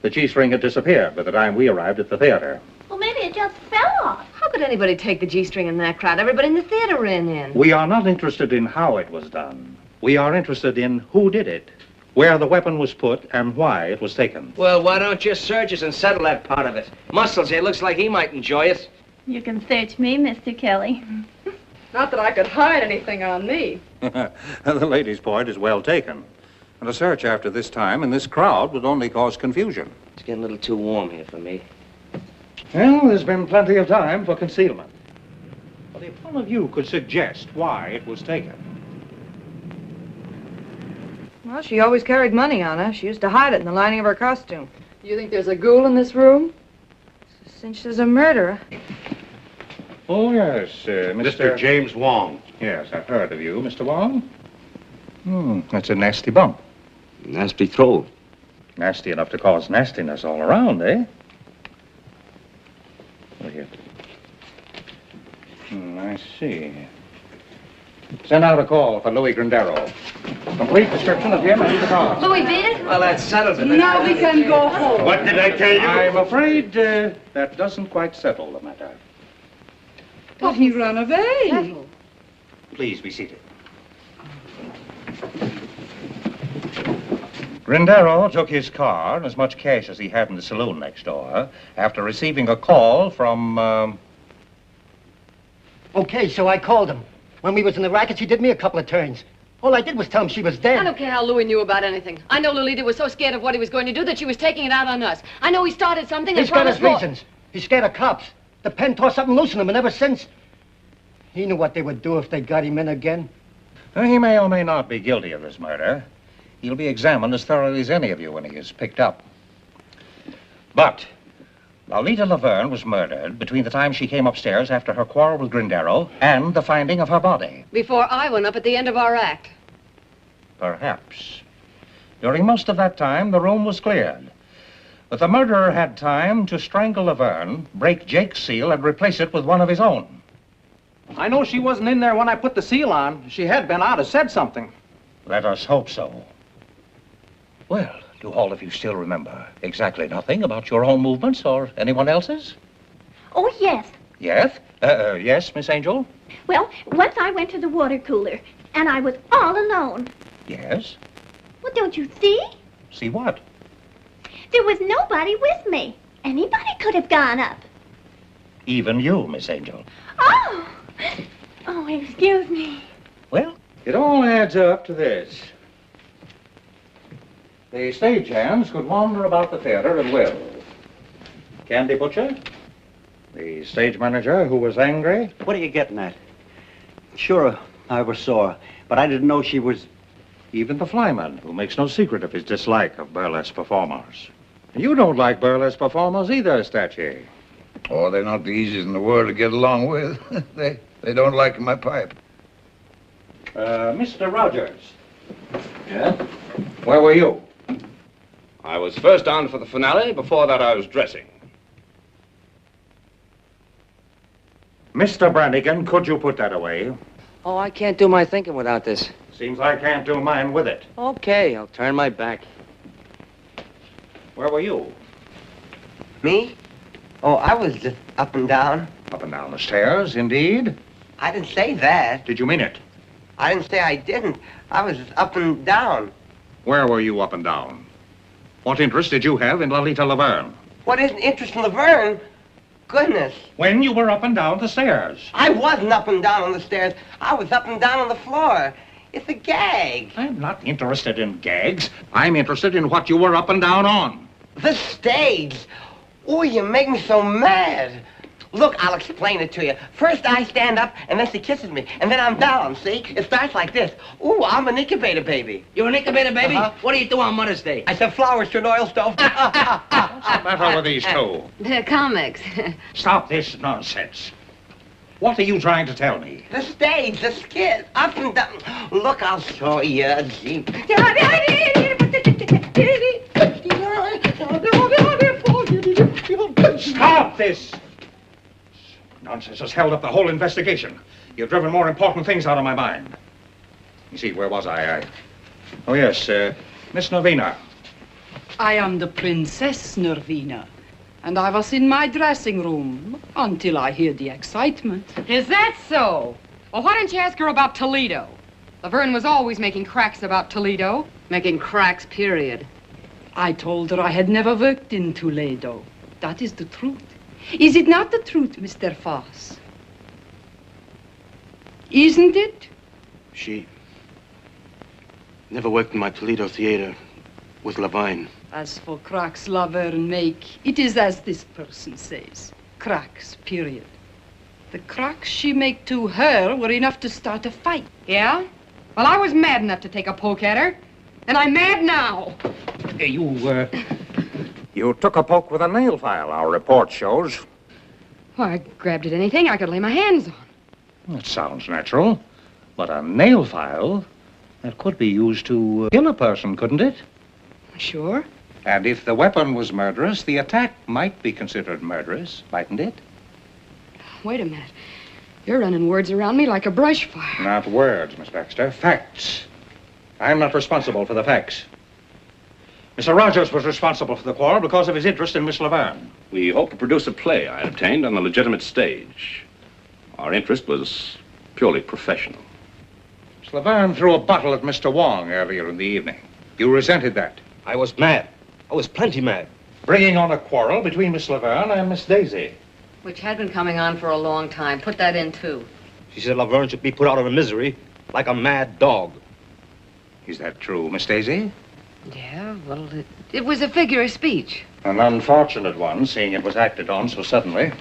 The G-string had disappeared by the time we arrived at the theater. Well, maybe it just fell off. How could anybody take the G-string in that crowd? Everybody in the theater ran in. We are not interested in how it was done. We are interested in who did it, where the weapon was put, and why it was taken. Well, why don't you search us and settle that part of it? Muscles here looks like he might enjoy it. You can search me, Mr. Kelly. Not that I could hide anything on me. The lady's point is well taken. And a search after this time in this crowd would only cause confusion. It's getting a little too warm here for me. Well, there's been plenty of time for concealment. But if one of you could suggest why it was taken. Well, she always carried money on her. She used to hide it in the lining of her costume. You think there's a ghoul in this room? Since she's a murderer. Oh, yes, Mr. James Wong. Yes, I've heard of you, Mr. Wong. That's a nasty bump. Nasty throw. Nasty enough to cause nastiness all around, eh? Look here. I see. Send out a call for Louis Grindero. Complete description of him and the car. Louis beat it? Well, that settles it. Now we can go home. What did I tell you? I'm afraid that doesn't quite settle the matter. But he ran away. Please be seated. Grindero took his car and as much cash as he had in the saloon next door after receiving a call from, Okay, so I called him. When we was in the rackets, he did me a couple of turns. All I did was tell him she was dead. I don't care how Louis knew about anything. I know Lolita was so scared of what he was going to do that she was taking it out on us. I know he started something and He's got his promised more. reasons. He's scared of cops. The pen tore something loose in him, and ever since, he knew what they would do if they got him in again. He may or may not be guilty of this murder. He'll be examined as thoroughly as any of you when he is picked up. But Lolita Laverne was murdered between the time she came upstairs after her quarrel with Grindero and the finding of her body. Before I went up at the end of our act. Perhaps. During most of that time, the room was cleared. But the murderer had time to strangle Laverne, break Jake's seal, and replace it with one of his own. I know she wasn't in there when I put the seal on. If she had been, I'd have said something. Let us hope so. Well, do all of you still remember exactly nothing about your own movements or anyone else's? Oh, yes. Yes? Yes, Miss Angel? Well, once I went to the water cooler, and I was all alone. Yes? Well, don't you see? See what? There was nobody with me. Anybody could have gone up. Even you, Miss Angel. Oh! Oh, excuse me. Well, it all adds up to this. The stagehands could wander about the theater at will. Candy butcher? The stage manager who was angry? What are you getting at? Sure, I was sore, but I didn't know she was... Even the flyman, who makes no secret of his dislike of burlesque performers. You don't like burlesque performers either, Statue. Oh, they're not the easiest in the world to get along with. They don't like my pipe. Mr. Rogers. Yeah? Where were you? I was first on for the finale. Before that, I was dressing. Mr. Brannigan, could you put that away? Oh, I can't do my thinking without this. Seems I can't do mine with it. Okay, I'll turn my back. Where were you? Me? Oh, I was just up and down. Up and down the stairs, indeed? I didn't say that. Did you mean it? I didn't say I didn't. I was just up and down. Where were you up and down? What interest did you have in Lolita Laverne? What isn't interest in Laverne? Goodness. When you were up and down the stairs. I wasn't up and down on the stairs. I was up and down on the floor. It's a gag. I'm not interested in gags. I'm interested in what you were up and down on. The stage. Oh, you make me so mad. Look, I'll explain it to you. First I stand up, and then she kisses me, and then I'm down, see? It starts like this. Ooh, I'm an incubator baby. You're an incubator baby? Uh-huh. What do you do on Mother's Day? I set flowers to an oil stove. What's the matter with these two? They're comics. Stop this nonsense. What are you trying to tell me? The stage, the skit, up and down. Look, I'll show you, Jeep. Stop this! Nonsense has held up the whole investigation. You've driven more important things out of my mind. You see, where was I? Oh, yes, Miss Nervina. I am the Princess Nervina, and I was in my dressing room until I heard the excitement. Is that so? Well, why didn't you ask her about Toledo? Laverne was always making cracks about Toledo. Making cracks, period. I told her I had never worked in Toledo. That is the truth. Is it not the truth, Mr. Foss? Isn't it? She never worked in my Toledo theater with Lavine. As for cracks Laverne make, it is as this person says. Cracks, period. The cracks she make to her were enough to start a fight. Yeah? Well, I was mad enough to take a poke at her. And I'm mad now. You took a poke with a nail file, our report shows. Well, I grabbed at anything I could lay my hands on. That sounds natural. But a nail file, that could be used to kill a person, couldn't it? Sure. And if the weapon was murderous, the attack might be considered murderous, mightn't it? Wait a minute. You're running words around me like a brush fire. Not words, Miss Baxter. Facts. I'm not responsible for the facts. Mr. Rogers was responsible for the quarrel because of his interest in Miss Laverne. We hope to produce a play I obtained on a legitimate stage. Our interest was purely professional. Miss Laverne threw a bottle at Mr. Wong earlier in the evening. You resented that. I was mad. I was plenty mad. Bringing on a quarrel between Miss Laverne and Miss Daisy. Which had been coming on for a long time. Put that in, too. She said Laverne should be put out of her misery like a mad dog. Is that true, Miss Daisy? Yeah, well, it was a figure of speech. An unfortunate one, seeing it was acted on so suddenly.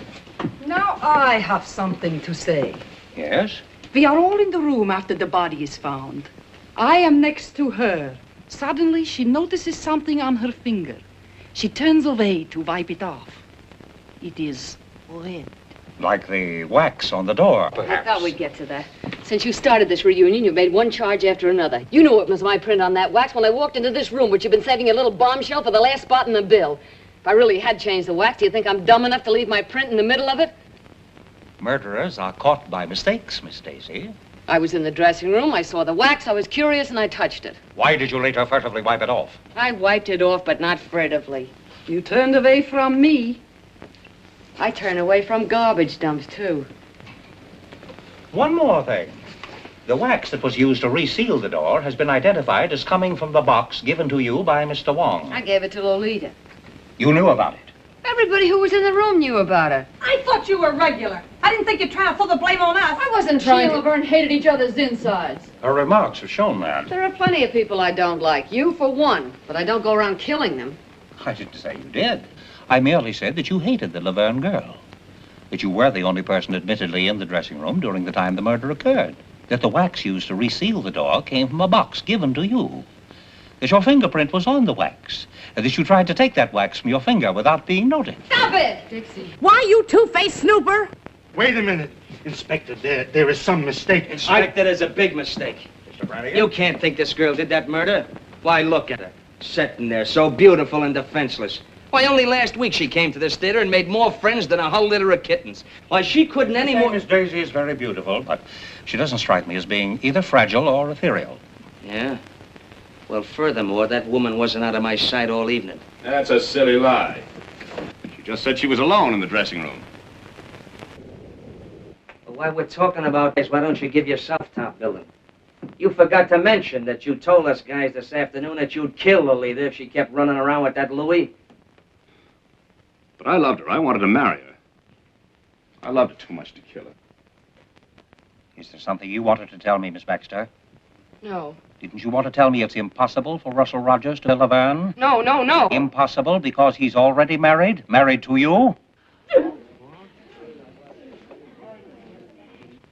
Now I have something to say. Yes? We are all in the room after the body is found. I am next to her. Suddenly, she notices something on her finger. She turns away to wipe it off. It is red. Like the wax on the door, perhaps. I thought we'd get to that. Since you started this reunion, you've made one charge after another. You knew it was my print on that wax when I walked into this room, but you've been saving a little bombshell for the last spot in the bill. If I really had changed the wax, do you think I'm dumb enough to leave my print in the middle of it? Murderers are caught by mistakes, Miss Daisy. I was in the dressing room, I saw the wax, I was curious, and I touched it. Why did you later furtively wipe it off? I wiped it off, but not furtively. You turned away from me. I turn away from garbage dumps, too. One more thing. The wax that was used to reseal the door has been identified as coming from the box given to you by Mr. Wong. I gave it to Lolita. You knew about it? Everybody who was in the room knew about it. I thought you were regular. I didn't think you'd try to throw the blame on us. I wasn't She and trying to... Laverne hated each other's insides. Her remarks have shown that. There are plenty of people I don't like. You, for one. But I don't go around killing them. I didn't say you did. I merely said that you hated the Laverne girl. That you were the only person admittedly in the dressing room during the time the murder occurred. That the wax used to reseal the door came from a box given to you. That your fingerprint was on the wax. And that you tried to take that wax from your finger without being noticed. Stop it! Dixie. Why, you two-faced snooper? Wait a minute. Inspector, there is some mistake. Inspector, there's a big mistake. Mr. Brannigan? You can't think this girl did that murder. Why, look at her. Sitting there, so beautiful and defenseless. Why, only last week she came to this theater and made more friends than a whole litter of kittens. Why, she couldn't any more... Miss Daisy is very beautiful, but she doesn't strike me as being either fragile or ethereal. Yeah? Well, furthermore, that woman wasn't out of my sight all evening. That's a silly lie. She just said she was alone in the dressing room. Well, while we're talking about this, why don't you give yourself top billing? You forgot to mention that you told us guys this afternoon that you'd kill Lolita if she kept running around with that Louis. But I loved her. I wanted to marry her. I loved her too much to kill her. Is there something you wanted to tell me, Miss Baxter? No. Didn't you want to tell me it's impossible for Russell Rogers to Laverne? No, no, no. Impossible because he's already married? Married to you?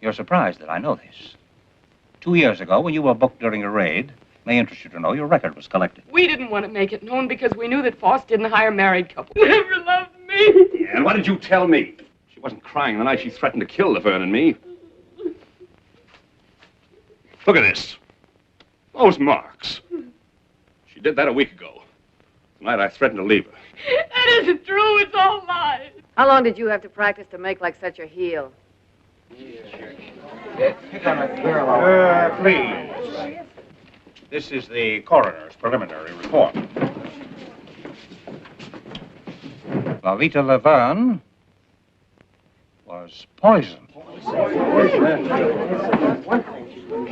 You're surprised that I know this. 2 years ago, when you were booked during a raid, may interest you to know your record was collected. We didn't want to make it known because we knew that Foss didn't hire married couples. Never loved me. Yeah, and why did you tell me? She wasn't crying the night she threatened to kill Laverne and me. Look at this. Those marks. She did that a week ago. Tonight I threatened to leave her. That isn't true. It's all lies. How long did you have to practice to make like such a heel? Please. This is the coroner's preliminary report. Lolita Laverne was poisoned.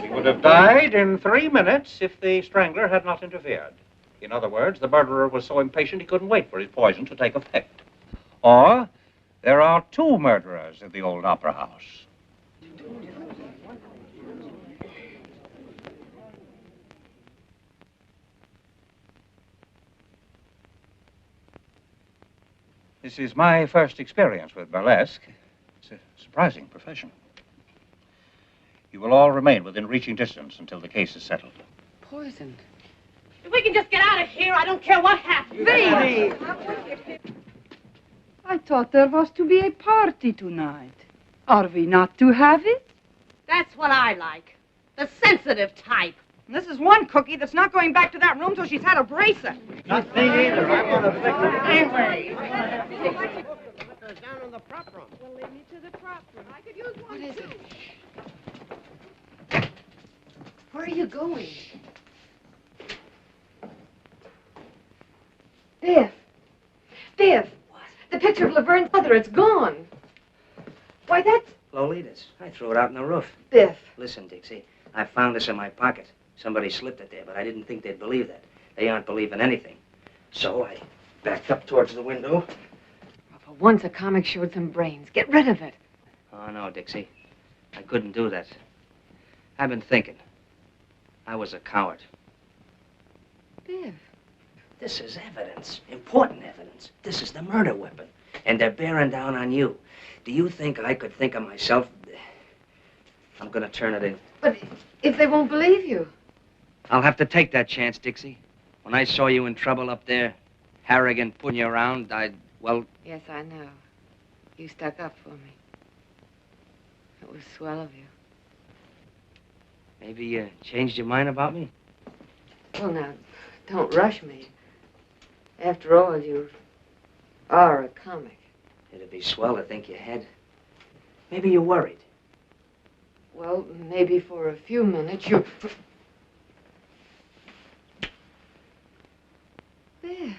She would have died in 3 minutes if the strangler had not interfered. In other words, the murderer was so impatient he couldn't wait for his poison to take effect. Or, there are 2 murderers in the old opera house. This is my first experience with burlesque. It's a surprising profession. You will all remain within reaching distance until the case is settled. Poisoned. If we can just get out of here, I don't care what happens. I thought there was to be a party tonight. Are we not to have it? That's what I like. The sensitive type. This is one cookie that's not going back to that room till she's had a bracer. Not me either. I want to fix it anyway. Down in the prop room. Well, lead me to the prop room. I could use one, What is it? Where are you going? Biff. Biff. What? The picture of Laverne's mother, it's gone. Why, that's... Lolita's. I threw it out in the roof. Biff. Listen, Dixie, I found this in my pocket. Somebody slipped it there, but I didn't think they'd believe that. They aren't believing anything. So I backed up towards the window. Well, for once, a comic showed some brains. Get rid of it. Oh, no, Dixie. I couldn't do that. I've been thinking. I was a coward. Biff. This is evidence. Important evidence. This is the murder weapon. And they're bearing down on you. Do you think I could think of myself? I'm gonna turn it in. But if they won't believe you? I'll have to take that chance, Dixie. When I saw you in trouble up there, Harrigan putting you around, well... Yes, I know. You stuck up for me. It was swell of you. Maybe you changed your mind about me? Well, now, don't rush me. After all, you are a comic. It'd be swell to think you had. Maybe you're worried. Well, maybe for a few minutes you... Biff.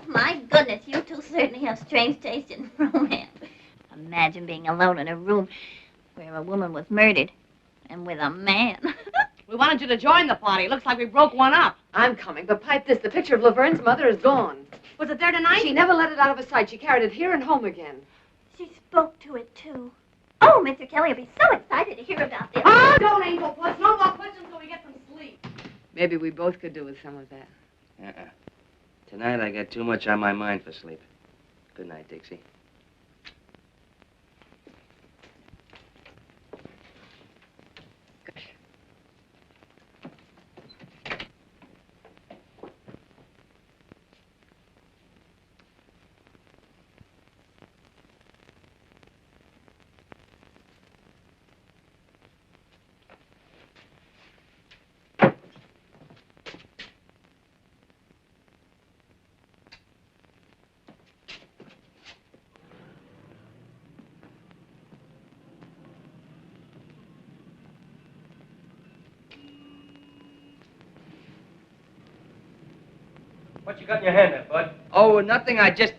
My goodness, you two certainly have strange taste in romance. Imagine being alone in a room where a woman was murdered and with a man. We wanted you to join the party. Looks like we broke one up. I'm coming, but pipe this. The picture of Laverne's mother is gone. Was it there tonight? She never let it out of her sight. She carried it here and home again. She spoke to it, too. Oh, Mr. Kelly will be so excited to hear about this. Oh, don't, Angel Puss. No more questions till we get some sleep. Maybe we both could do with some of that. Tonight I got too much on my mind for sleep. Good night, Dixie. What you got in your hand there, Bud? Oh, nothing. I just...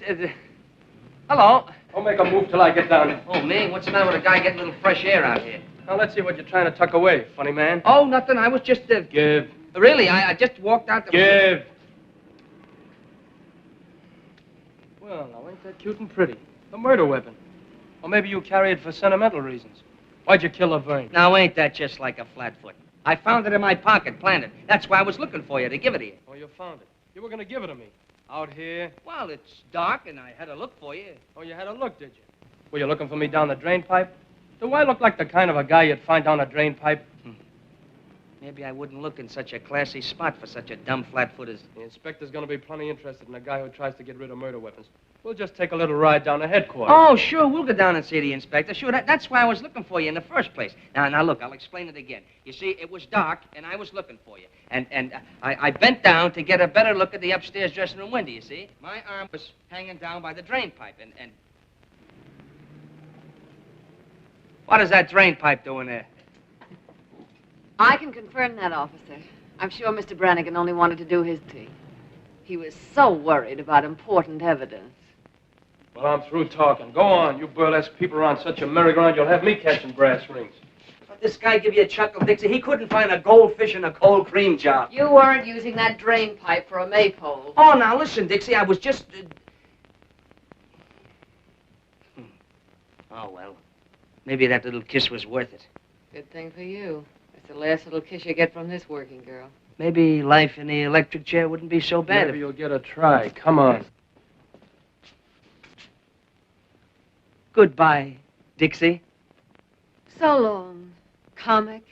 Hello. Don't make a move till I get down there. Oh, me? What's the matter with a guy getting a little fresh air out here? Now, let's see what you're trying to tuck away, funny man. Oh, nothing. I was just... Give. Really, I just walked out the... Give. Well, now, ain't that cute and pretty? The murder weapon. Or maybe you carry it for sentimental reasons. Why'd you kill Laverne? Now, ain't that just like a flatfoot? I found it in my pocket, planted. That's why I was looking for you, to give it to you. Oh, you found it. You were going to give it to me. Out here? Well, it's dark, and I had to look for you. Oh, you had a look, did you? Were you looking for me down the drain pipe? Do I look like the kind of a guy you'd find down a drain pipe? Maybe I wouldn't look in such a classy spot for such a dumb flatfoot as... The inspector's going to be plenty interested in a guy who tries to get rid of murder weapons. We'll just take a little ride down to headquarters. Oh, sure, we'll go down and see the inspector. Sure, that's why I was looking for you in the first place. Now, look, I'll explain it again. You see, it was dark, and I was looking for you. And I bent down to get a better look at the upstairs dressing room window, you see? My arm was hanging down by the drain pipe, and... What is that drain pipe doing there? I can confirm that, officer. I'm sure Mr. Brannigan only wanted to do his thing. He was so worried about important evidence. Well, I'm through talking. Go on, you burlesque people are on such a merry-go-round, you'll have me catching brass rings. This guy give you a chuckle, Dixie. He couldn't find a goldfish in a cold cream jar. You weren't using that drain pipe for a maypole. Oh, now listen, Dixie, I was just... Oh, well, maybe that little kiss was worth it. Good thing for you. That's the last little kiss you get from this working girl. Maybe life in the electric chair wouldn't be so bad. Maybe you'll get a try. Come on. Goodbye, Dixie. So long, comic.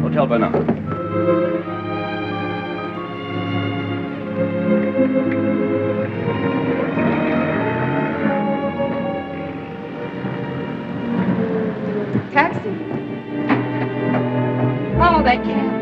Hotel Bernard. Taxi. Follow that cab.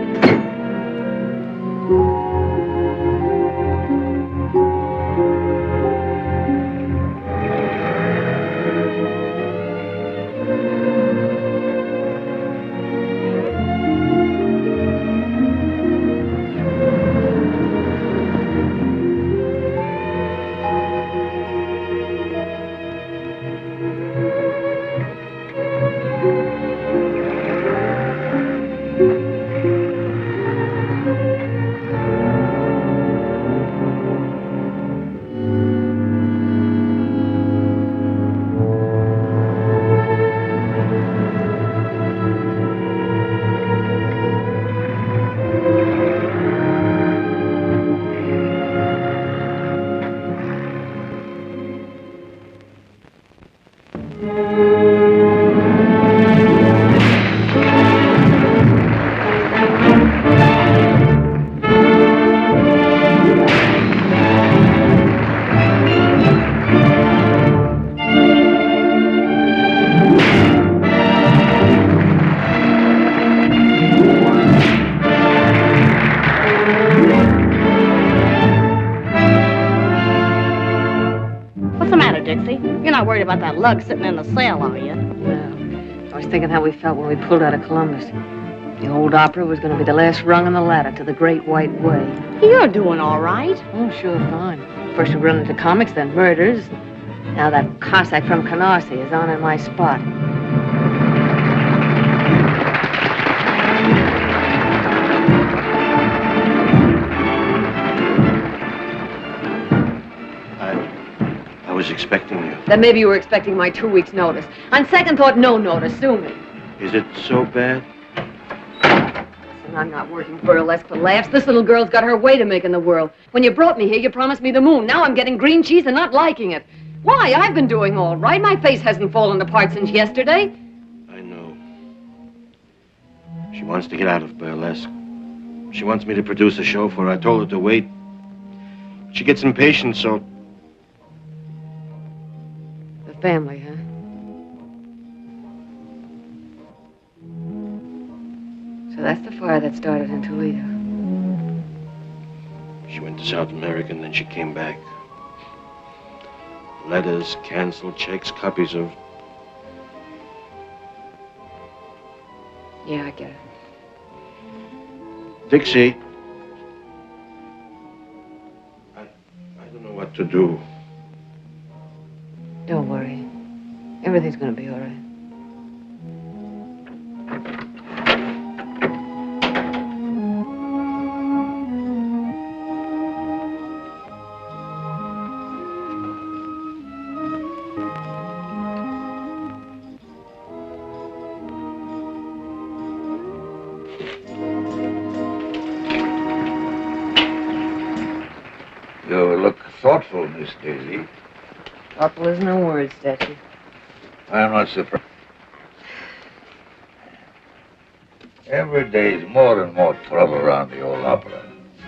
What's the matter, Dixie? You're not worried about that lug sitting in the cell, are you? No. I was thinking how we felt when we pulled out of Columbus. The old opera was going to be the last rung on the ladder to the Great White Way. You're doing all right. Oh, sure, fine. First we run into comics, then murders. Now that Cossack from Canarsie is on in my spot. I was expecting you. Then maybe you were expecting my 2 weeks' notice. On second thought, no notice. Sue me. Is it so bad? Listen, I'm not working burlesque for laughs. This little girl's got her way to make in the world. When you brought me here, you promised me the moon. Now I'm getting green cheese and not liking it. Why? I've been doing all right. My face hasn't fallen apart since yesterday. I know. She wants to get out of burlesque. She wants me to produce a show for her. I told her to wait. She gets impatient, so... The family, huh? So that's the fire that started in Toledo. She went to South America and then she came back. Letters, canceled checks, copies of... Yeah, I get it. Dixie. I don't know what to do. Don't worry. Everything's gonna be all right. You look thoughtful, Miss Daisy. Thoughtful is no word, Statue. I'm not surprised. Every day's more and more trouble around the old opera.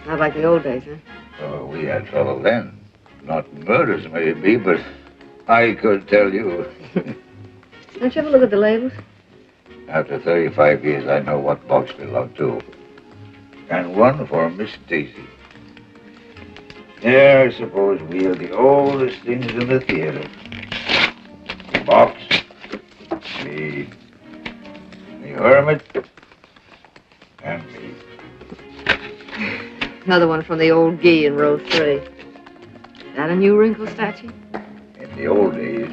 Not like the old days, huh? Oh, we had trouble then. Not murders, maybe, but I could tell you. Don't you ever look at the labels? After 35 years, I know what box belonged to. And one for Miss Daisy. Yeah, I suppose we are the oldest things in the theater. The box, me, the hermit, and me. Another one from the old Guy in row 3. That a new wrinkle, Statue? In the old days,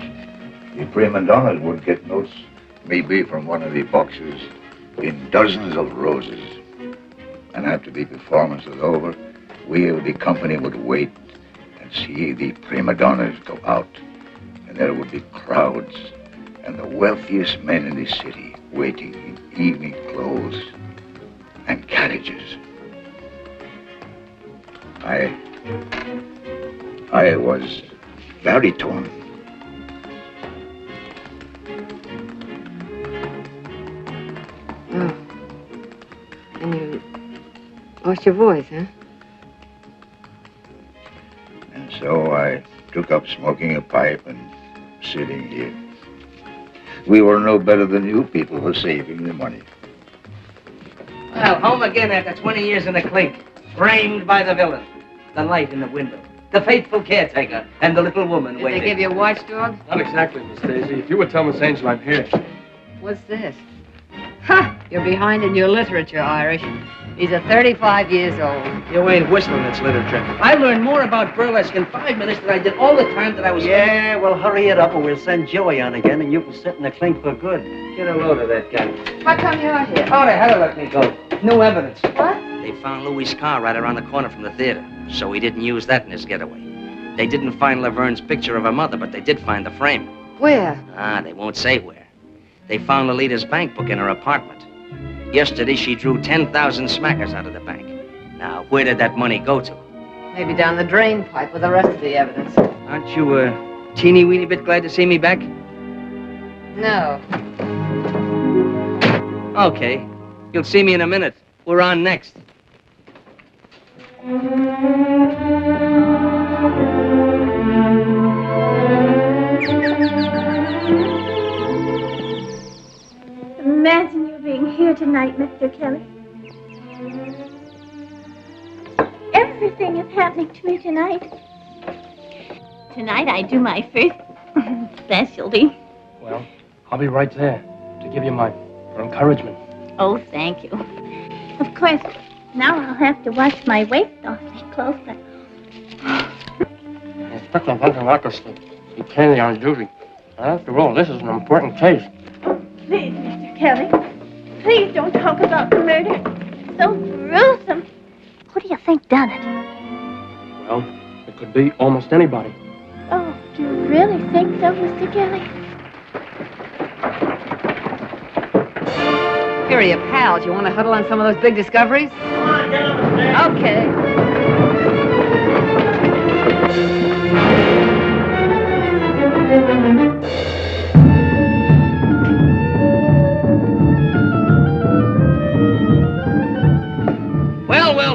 the prima donnas would get notes, maybe from one of the boxes, in dozens of roses. And after the performance was over, we of the company would wait and see the prima donnas go out. And there would be crowds and the wealthiest men in the city waiting in evening clothes and carriages. I was very torn. Oh. And you lost your voice, huh? And so I took up smoking a pipe and sitting here. We were no better than you people for saving the money. Well, home again after 20 years in the clink. Framed by the villain. The light in the window. The faithful caretaker. And the little woman Did waiting. they give you a watchdog? Not exactly, Miss Daisy. If you would tell Miss Angel I'm here. What's this? Ha! You're behind in your literature, Irish. He's a 35 years old. You ain't whistling, it's literature. I learned more about burlesque in 5 minutes than I did all the time that I was... Yeah, well, hurry it up or we'll send Joey on again and you can sit in the clink for good. Get a load of that guy. How come you're here? Oh, they had to let me go. No evidence. What? They found Louis' car right around the corner from the theater, so he didn't use that in his getaway. They didn't find Laverne's picture of her mother, but they did find the frame. Where? Ah, they won't say where. They found Lolita's bank book in her apartment. Yesterday, she drew 10,000 smackers out of the bank. Now, where did that money go to? Maybe down the drain pipe with the rest of the evidence. Aren't you a teeny-weeny bit glad to see me back? No. Okay. You'll see me in a minute. We're on next. Imagine you being here tonight, Mr. Kelly. Everything is happening to me tonight. Tonight I do my first specialty. Well, I'll be right there to give you my encouragement. Oh, thank you. Of course, now I'll have to wash my waist awfully close, but... Inspector doesn't like us to be candy on duty. After all, this is an important case. Please, Mr. Kelly, please don't talk about the murder. It's so gruesome. Who do you think done it? Well, it could be almost anybody. Oh, do you really think so, Mr. Kelly? Here are your pals. You want to huddle on some of those big discoveries? Come on, get on the stairs. Okay.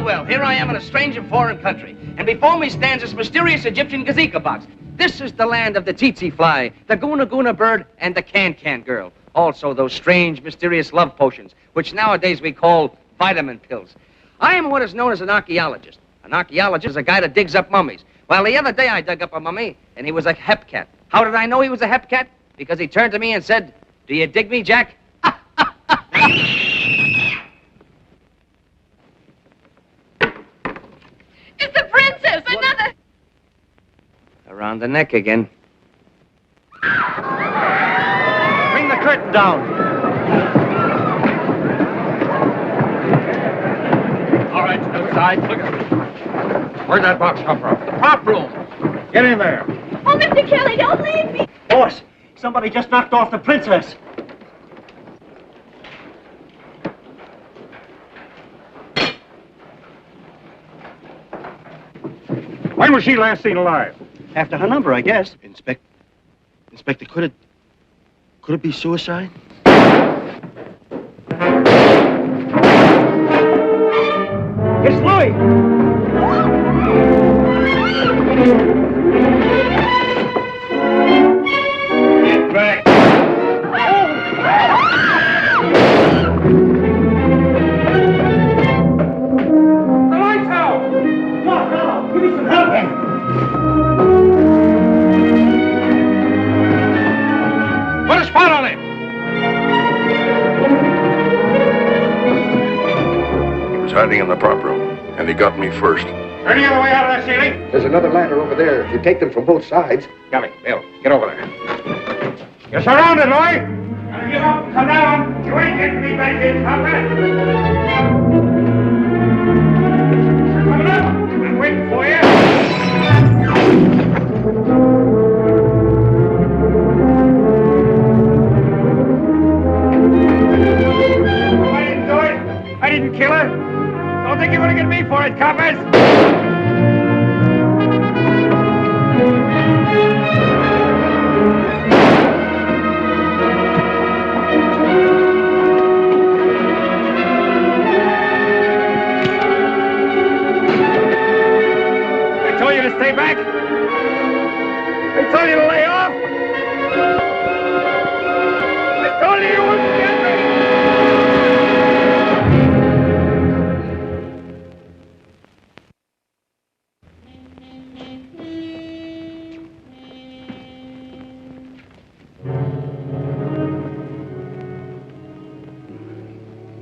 Well, here I am in a strange and foreign country, and before me stands this mysterious Egyptian gazika box. This is the land of the tsetse fly, the guna guna bird, and the can-can girl. Also those strange, mysterious love potions, which nowadays we call vitamin pills. I am what is known as an archaeologist. An archaeologist is a guy that digs up mummies. Well, the other day I dug up a mummy, and he was a hepcat. How did I know he was a hepcat? Because he turned to me and said, "Do you dig me, Jack?" It's the princess! Another! Around the neck again. Bring the curtain down. All right, outside. Look at it. Where'd that box come from? The prop room. Get in there. Oh, Mr. Kelly, don't leave me! Boss, somebody just knocked off the princess. When was she last seen alive? After her number, I guess. Inspector, could it be suicide? It's Louis. Get back. The lights out! Come on, now, give me some help. Put a spot on it. He was hiding in the prop room, and he got me first. Any other way out of that ceiling? There's another ladder over there. If you take them from both sides. Kelly, Bill, get over there. You're surrounded, Lloyd. Gotta give up and come down. You ain't getting me back in, Papa. Coming up. I'm waiting for you. I didn't do it. I didn't kill her. Don't think you're gonna get me for it, coppers. I told you to stay back. I told you to lay off. I told you you wouldn't get me.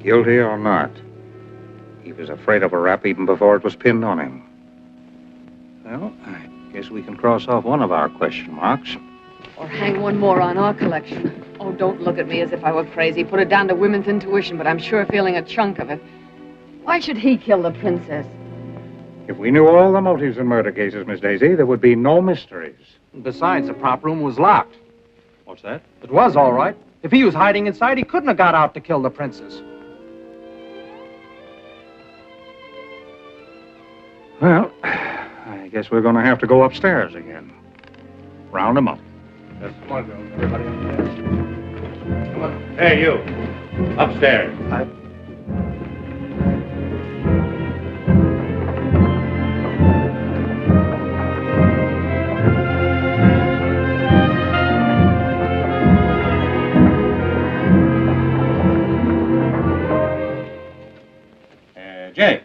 Guilty or not, he was afraid of a rap even before it was pinned on him. Well, I guess we can cross off one of our question marks. Or hang one more on our collection. Oh, don't look at me as if I were crazy. Put it down to women's intuition, but I'm sure feeling a chunk of it. Why should he kill the princess? If we knew all the motives in murder cases, Miss Daisy, there would be no mysteries. Besides, the prop room was locked. What's that? It was all right. If he was hiding inside, he couldn't have got out to kill the princess. Well, I guess we're going to have to go upstairs again. Round them up. Yes, come on, girls. Everybody upstairs. Come on. Hey, you. Upstairs. Jay.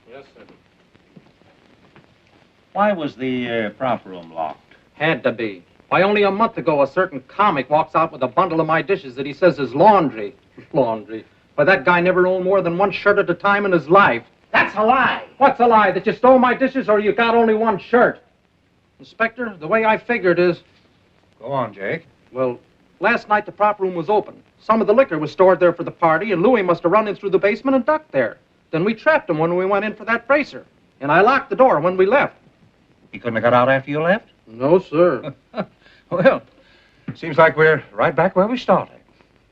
Yes, sir. Why Why was the prop room locked? Had to be. Why, only a month ago, a certain comic walks out with a bundle of my dishes that he says is laundry. Laundry. Why, that guy never owned more than one shirt at a time in his life. That's a lie. What's a lie? That you stole my dishes or you got only one shirt? Inspector, the way I figured is... Go on, Jake. Well, last night the prop room was open. Some of the liquor was stored there for the party, and Louis must have run in through the basement and ducked there. Then we trapped him when we went in for that bracer. And I locked the door when we left. He couldn't have got out after you left? No, sir. Well, seems like we're right back where we started.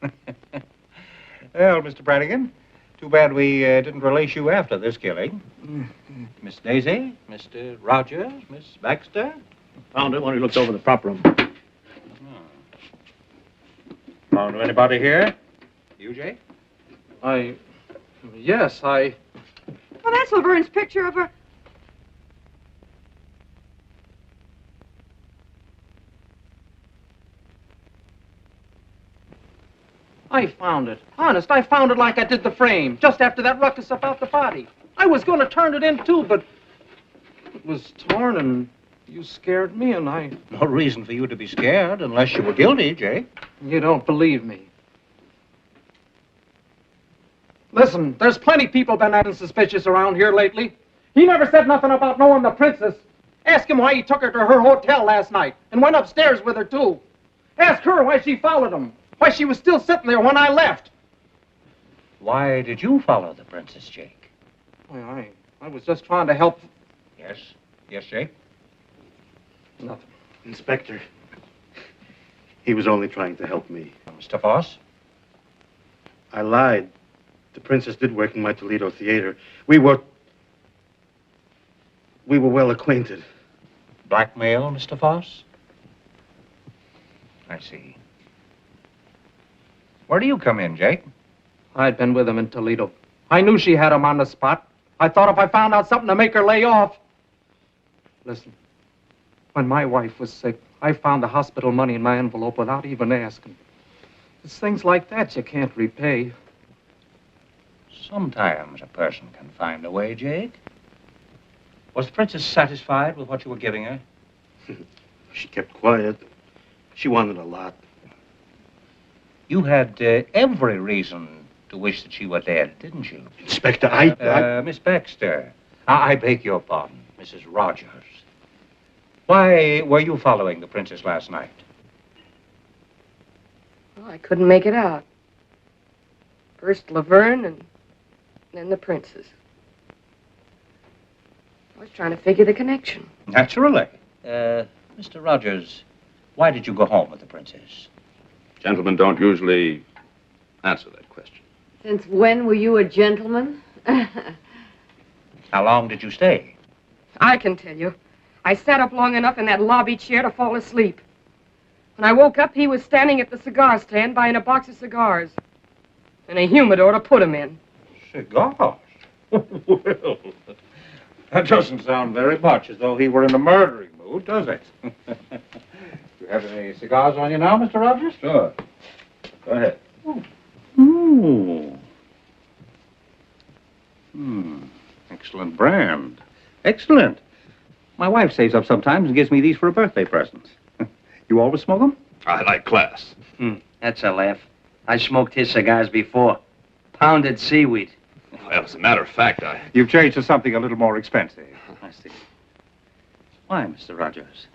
Well, Mr. Brannigan, too bad we didn't release you after this killing. Miss Daisy, Mr. Rogers, Miss Baxter? Found it when he looked over the prop room. Found anybody here? You, Jake? Yes, Well, that's Laverne's picture of her. I found it. Honest, I found it like I did the frame, just after that ruckus about the body. I was going to turn it in, too, but it was torn, and you scared me, and I... No reason for you to be scared, unless you were guilty, Jake. You don't believe me. Listen, there's plenty people been acting suspicious around here lately. He never said nothing about knowing the princess. Ask him why he took her to her hotel last night, and went upstairs with her, too. Ask her why she followed him. Why she was still sitting there when I left. Why did you follow the princess, Jake? Well, I was just trying to help. Yes? Yes, Jake? Nothing. Inspector, he was only trying to help me. Mr. Foss? I lied. The princess did work in my Toledo theater. We were well acquainted. Blackmail, Mr. Foss? I see. Where do you come in, Jake? I'd been with him in Toledo. I knew she had him on the spot. I thought if I found out something to make her lay off. Listen, when my wife was sick, I found the hospital money in my envelope without even asking. It's things like that you can't repay. Sometimes a person can find a way, Jake. Was the princess satisfied with what you were giving her? She kept quiet. She wanted a lot. You had every reason to wish that she were dead, didn't you? Inspector, I... Miss Baxter. I beg your pardon, Mrs. Rogers. Why were you following the princess last night? Well, I couldn't make it out. First Laverne and then the princess. I was trying to figure the connection. Naturally. Mr. Rogers, why did you go home with the princess? Gentlemen don't usually answer that question. Since when were you a gentleman? How long did you stay? I can tell you. I sat up long enough in that lobby chair to fall asleep. When I woke up, he was standing at the cigar stand buying a box of cigars. And a humidor to put them in. Cigars? Well, that doesn't sound very much as though he were in a murdering mood, does it? You have any cigars on you now, Mr. Rogers? Sure. Go ahead. Ooh. Excellent brand. Excellent. My wife saves up sometimes and gives me these for a birthday present. You always smoke them? I like class. That's a laugh. I smoked his cigars before. Pounded seaweed. Well, as a matter of fact, You've changed to something a little more expensive. I see. Why, Mr. Rogers?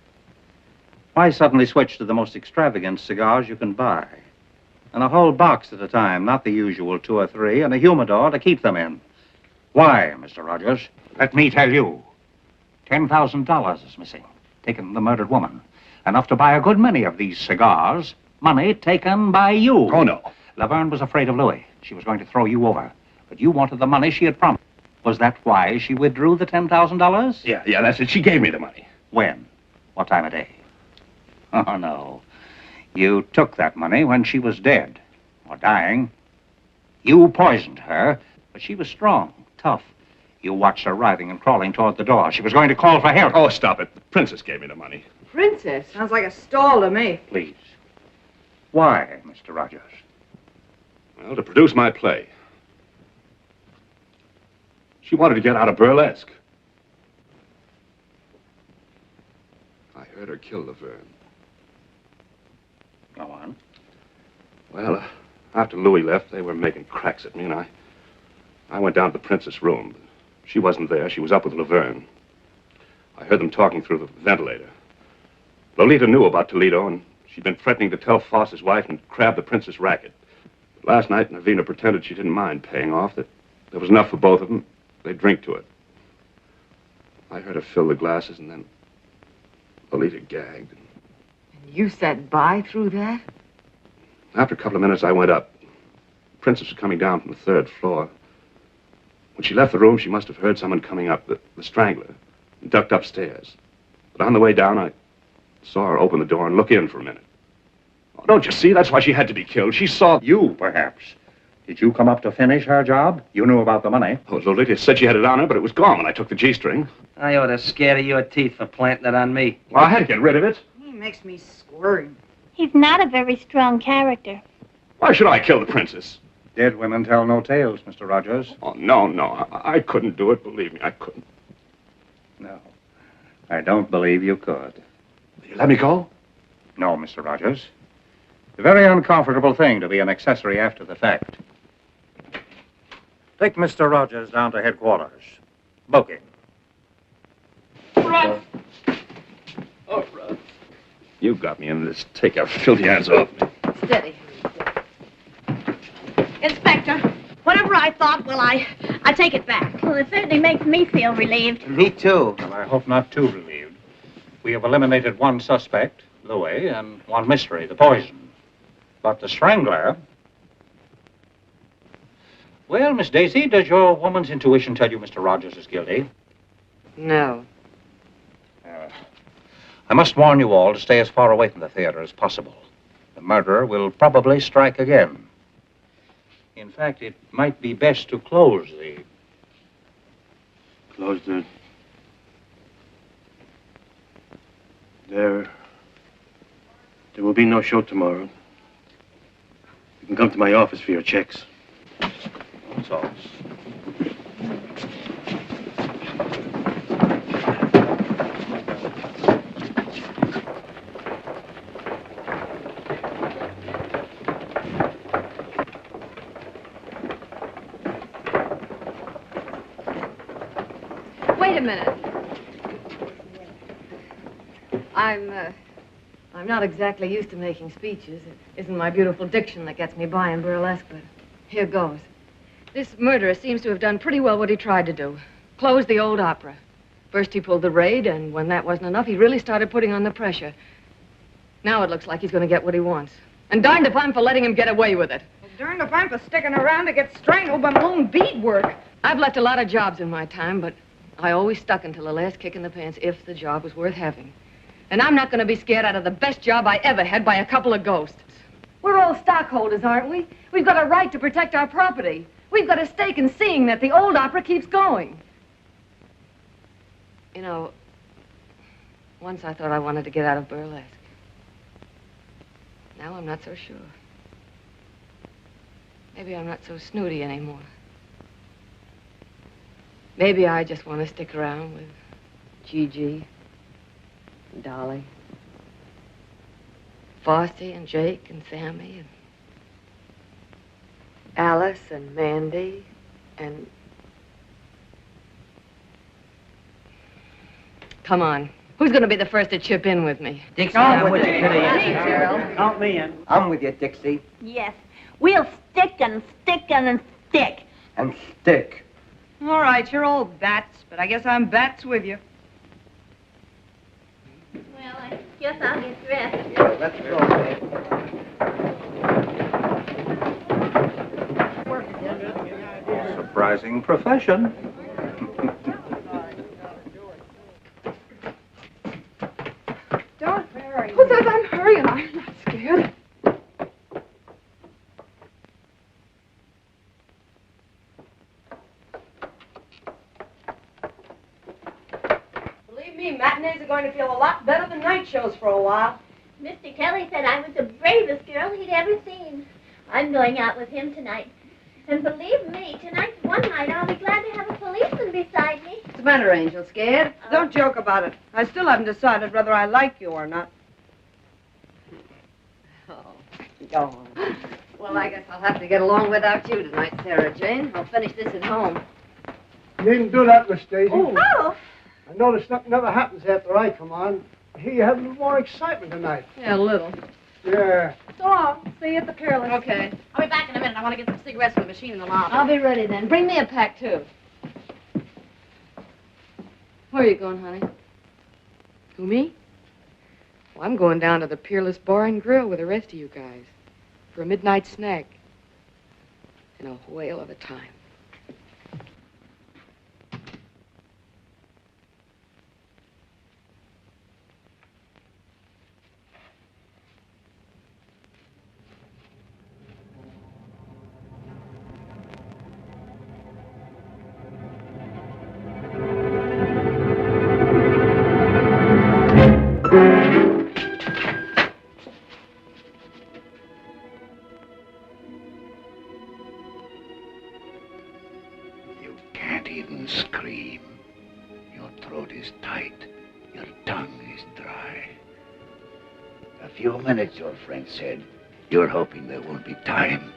Why suddenly switch to the most extravagant cigars you can buy? And a whole box at a time, not the usual 2 or 3, and a humidor to keep them in. Why, Mr. Rogers? Let me tell you. $10,000 is missing, taken from the murdered woman. Enough to buy a good many of these cigars. Money taken by you. Oh, no. Laverne was afraid of Louis. She was going to throw you over. But you wanted the money she had promised. Was that why she withdrew the $10,000? Yeah, that's it. She gave me the money. When? What time of day? Oh, no. You took that money when she was dead, or dying. You poisoned her, but she was strong, tough. You watched her writhing and crawling toward the door. She was going to call for help. Oh, stop it. The princess gave me the money. Princess? Sounds like a stall to me. Please. Why, Mr. Rogers? Well, to produce my play. She wanted to get out of burlesque. I heard her kill Laverne. Go on. Well, after Louis left, they were making cracks at me, and I went down to the princess' room. She wasn't there. She was up with Laverne. I heard them talking through the ventilator. Lolita knew about Toledo, and she'd been threatening to tell Foss's wife and grab the princess racket. But last night, Navina pretended she didn't mind paying off, that there was enough for both of them. They'd drink to it. I heard her fill the glasses, and then Lolita gagged. You sat by through that? After a couple of minutes, I went up. The princess was coming down from the 3rd floor. When she left the room, she must have heard someone coming up, the strangler, and ducked upstairs. But on the way down, I saw her open the door and look in for a minute. Oh, don't you see? That's why she had to be killed. She saw... You, perhaps. Did you come up to finish her job? You knew about the money. Oh, Lolita said she had it on her, but it was gone when I took the G-string. I ought to scare your teeth for planting it on me. Well, I had to get rid of it. He makes me squirm. He's not a very strong character. Why should I kill the princess? Dead women tell no tales, Mr. Rogers. Oh, no. I couldn't do it. Believe me, I couldn't. No. I don't believe you could. Will you let me go? No, Mr. Rogers. It's a very uncomfortable thing to be an accessory after the fact. Take Mr. Rogers down to headquarters. Book him. Russ! Oh, Russ. You got me in this. Take your filthy hands off me. Steady. Inspector, whatever I thought, well, I take it back. Well, it certainly makes me feel relieved. Me too. Well, I hope not too relieved. We have eliminated one suspect, Louis, and one mystery, the poison. But the strangler... Well, Miss Daisy, does your woman's intuition tell you Mr. Rogers is guilty? No. I must warn you all to stay as far away from the theater as possible. The murderer will probably strike again. In fact, it might be best to close the... Close the... There will be no show tomorrow. You can come to my office for your checks. That's all. Wait a minute. I'm not exactly used to making speeches. It isn't my beautiful diction that gets me by in burlesque, but here goes. This murderer seems to have done pretty well what he tried to do. Close the old opera. First he pulled the raid, and when that wasn't enough, he really started putting on the pressure. Now it looks like he's going to get what he wants. And darned if I'm for letting him get away with it. Well, darned if I'm for sticking around to get strangled by my own beadwork. I've left a lot of jobs in my time, but I always stuck until the last kick in the pants if the job was worth having. And I'm not going to be scared out of the best job I ever had by a couple of ghosts. We're all stockholders, aren't we? We've got a right to protect our property. We've got a stake in seeing that the old opera keeps going. You know, once I thought I wanted to get out of burlesque. Now I'm not so sure. Maybe I'm not so snooty anymore. Maybe I just want to stick around with Gigi and Dolly, Fossy and Jake and Sammy and Alice and Mandy and... Come on. Who's going to be the first to chip in with me? Dixie, I'm with you. you. Count me in. I'm with you, Dixie. Yes. We'll stick and stick and stick. And stick. All right, you're all bats, but I guess I'm bats with you. Well, I guess I'll get dressed. Yeah, let's go. Surprising profession. Don't hurry. Who says I'm hurrying? I'm not scared. Believe me, matinees are going to feel a lot better than night shows for a while. Mr. Kelly said I was the bravest girl he'd ever seen. I'm going out with him tonight. And believe me, tonight's one night I'll be glad to have a policeman beside me. What's the matter, Angel? Scared? Don't joke about it. I still haven't decided whether I like you or not. Oh, go on. Well, I guess I'll have to get along without you tonight, Sarah Jane. I'll finish this at home. You needn't do that, Miss Daisy. Oh. I notice nothing ever happens after I come on. I hear you have a little more excitement tonight. Yeah, a little. Yeah. So long. See you at the Peerless. Okay. I'll be back in a minute. I want to get some cigarettes from the machine in the lobby. I'll be ready then. Bring me a pack, too. Where are you going, honey? Who, me? Well, I'm going down to the Peerless Bar and Grill with the rest of you guys for a midnight snack. And a whale of a time. Scream. Your throat is tight. Your tongue is dry. A few minutes, your friend said. You're hoping there won't be time.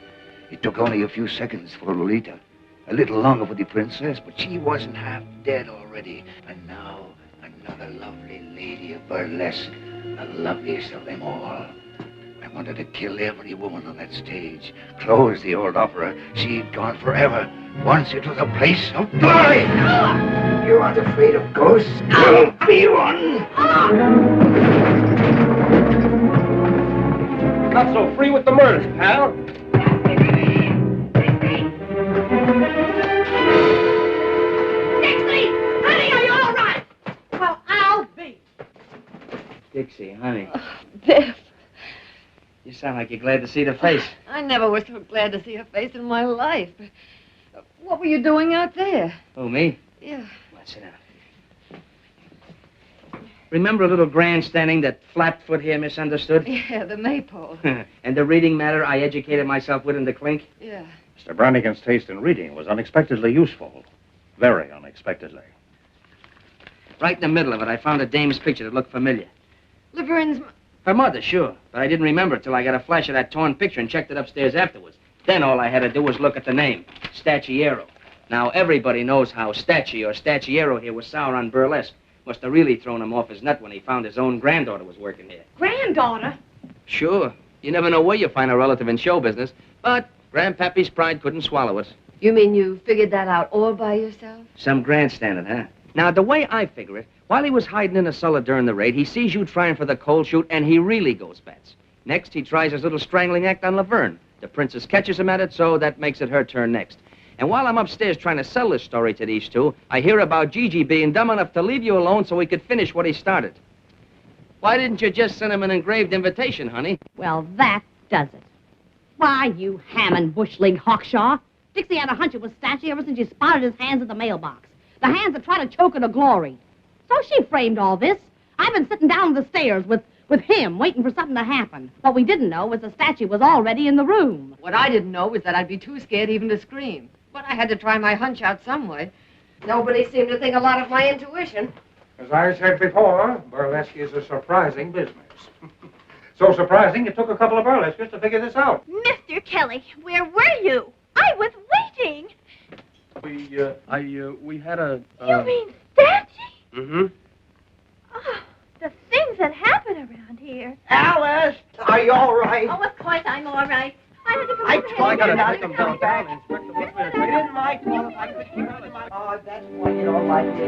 It took only a few seconds for Lolita. A little longer for the princess, but she wasn't half dead already. And now, another lovely lady of burlesque. The loveliest of them all. I wanted to kill every woman on that stage. Close the old opera. She'd gone forever. Once it was a place of glory. You aren't afraid of ghosts? I'll be one. Not so free with the murders, pal. Dixie! Honey, are you all right? Well, I'll be. Dixie, honey. Biff, You sound like you're glad to see the face. I never was so glad to see her face in my life. What were you doing out there? Oh, me? Yeah. Let's sit down. Remember a little grandstanding that Flatfoot here misunderstood? Yeah, the maypole. And the reading matter I educated myself with in the clink? Yeah. Mr. Brannigan's taste in reading was unexpectedly useful. Very unexpectedly. Right in the middle of it, I found a dame's picture that looked familiar. Laverne's... Her mother, sure. But I didn't remember it till I got a flash of that torn picture and checked it upstairs afterwards. Then all I had to do was look at the name, Stacciero. Now, everybody knows how Stacci or Stacciero here was sour on burlesque. Must have really thrown him off his nut when he found his own granddaughter was working here. Granddaughter? Sure. You never know where you find a relative in show business. But Grandpappy's pride couldn't swallow it. You mean you figured that out all by yourself? Some grandstanding, huh? Now, the way I figure it, while he was hiding in a cellar during the raid, he sees you trying for the cold shoot, and he really goes bats. Next, he tries his little strangling act on Laverne. The princess catches him at it, so that makes it her turn next. And while I'm upstairs trying to sell this story to these two, I hear about Gigi being dumb enough to leave you alone so he could finish what he started. Why didn't you just send him an engraved invitation, honey? Well, that does it. Why, you ham and bush-leagued hawkshaw. Dixie had a hunch it was Stacci ever since she spotted his hands at the mailbox. The hands that try to choke her to glory. So she framed all this. I've been sitting down the stairs with him, waiting for something to happen. What we didn't know was the statue was already in the room. What I didn't know was that I'd be too scared even to scream. But I had to try my hunch out some way. Nobody seemed to think a lot of my intuition. As I said before, burlesque is a surprising business. So surprising, it took a couple of burlesquers to figure this out. Mr. Kelly, where were you? I was waiting. We had a... You mean Stacci? Mm-hmm. Oh, the things that happen around here. Alice, are you all right? Oh, of course I'm all right. I had to come I over told here. you not to come back. You didn't like me. Oh, that's why you don't like me.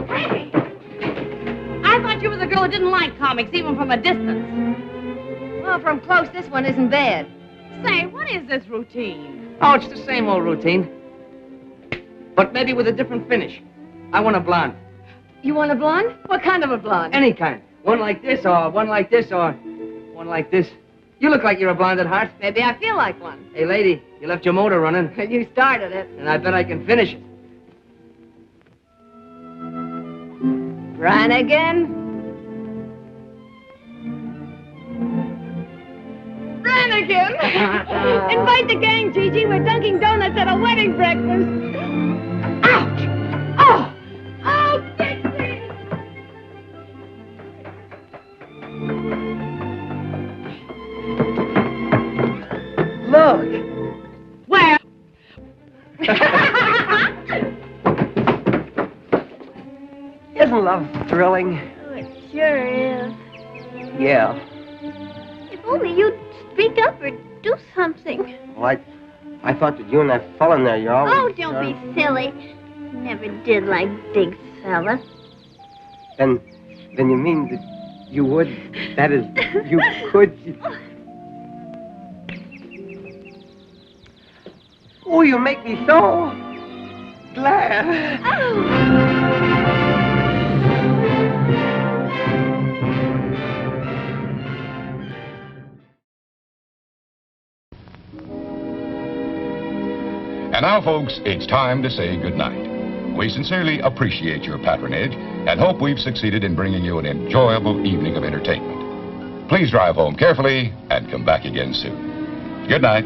Hey! I thought you were the girl who didn't like comics, even from a distance. Well, from close, this one isn't bad. Say, what is this routine? Oh, it's the same old routine. But maybe with a different finish. I want a blonde. You want a blonde? What kind of a blonde? Any kind. One like this, or one like this, or one like this. You look like you're a blonde at heart. Maybe I feel like one. Hey, lady, you left your motor running. You started it. And I bet I can finish it. Brannigan? Brannigan! him. Invite the gang, Gigi. We're dunking donuts at a wedding breakfast. Ouch! Oh! Oh, Dixie! Look. Where? Isn't love thrilling? Oh, it sure is. Yeah. If only you'd speak up or do something. Well, I thought that you and that fella in there, you always... Oh, don't be silly. Never did like big fella. Then you mean that you would... That is, you could... Oh, you make me so glad. And now, folks, it's time to say goodnight. We sincerely appreciate your patronage and hope we've succeeded in bringing you an enjoyable evening of entertainment. Please drive home carefully and come back again soon. Good night.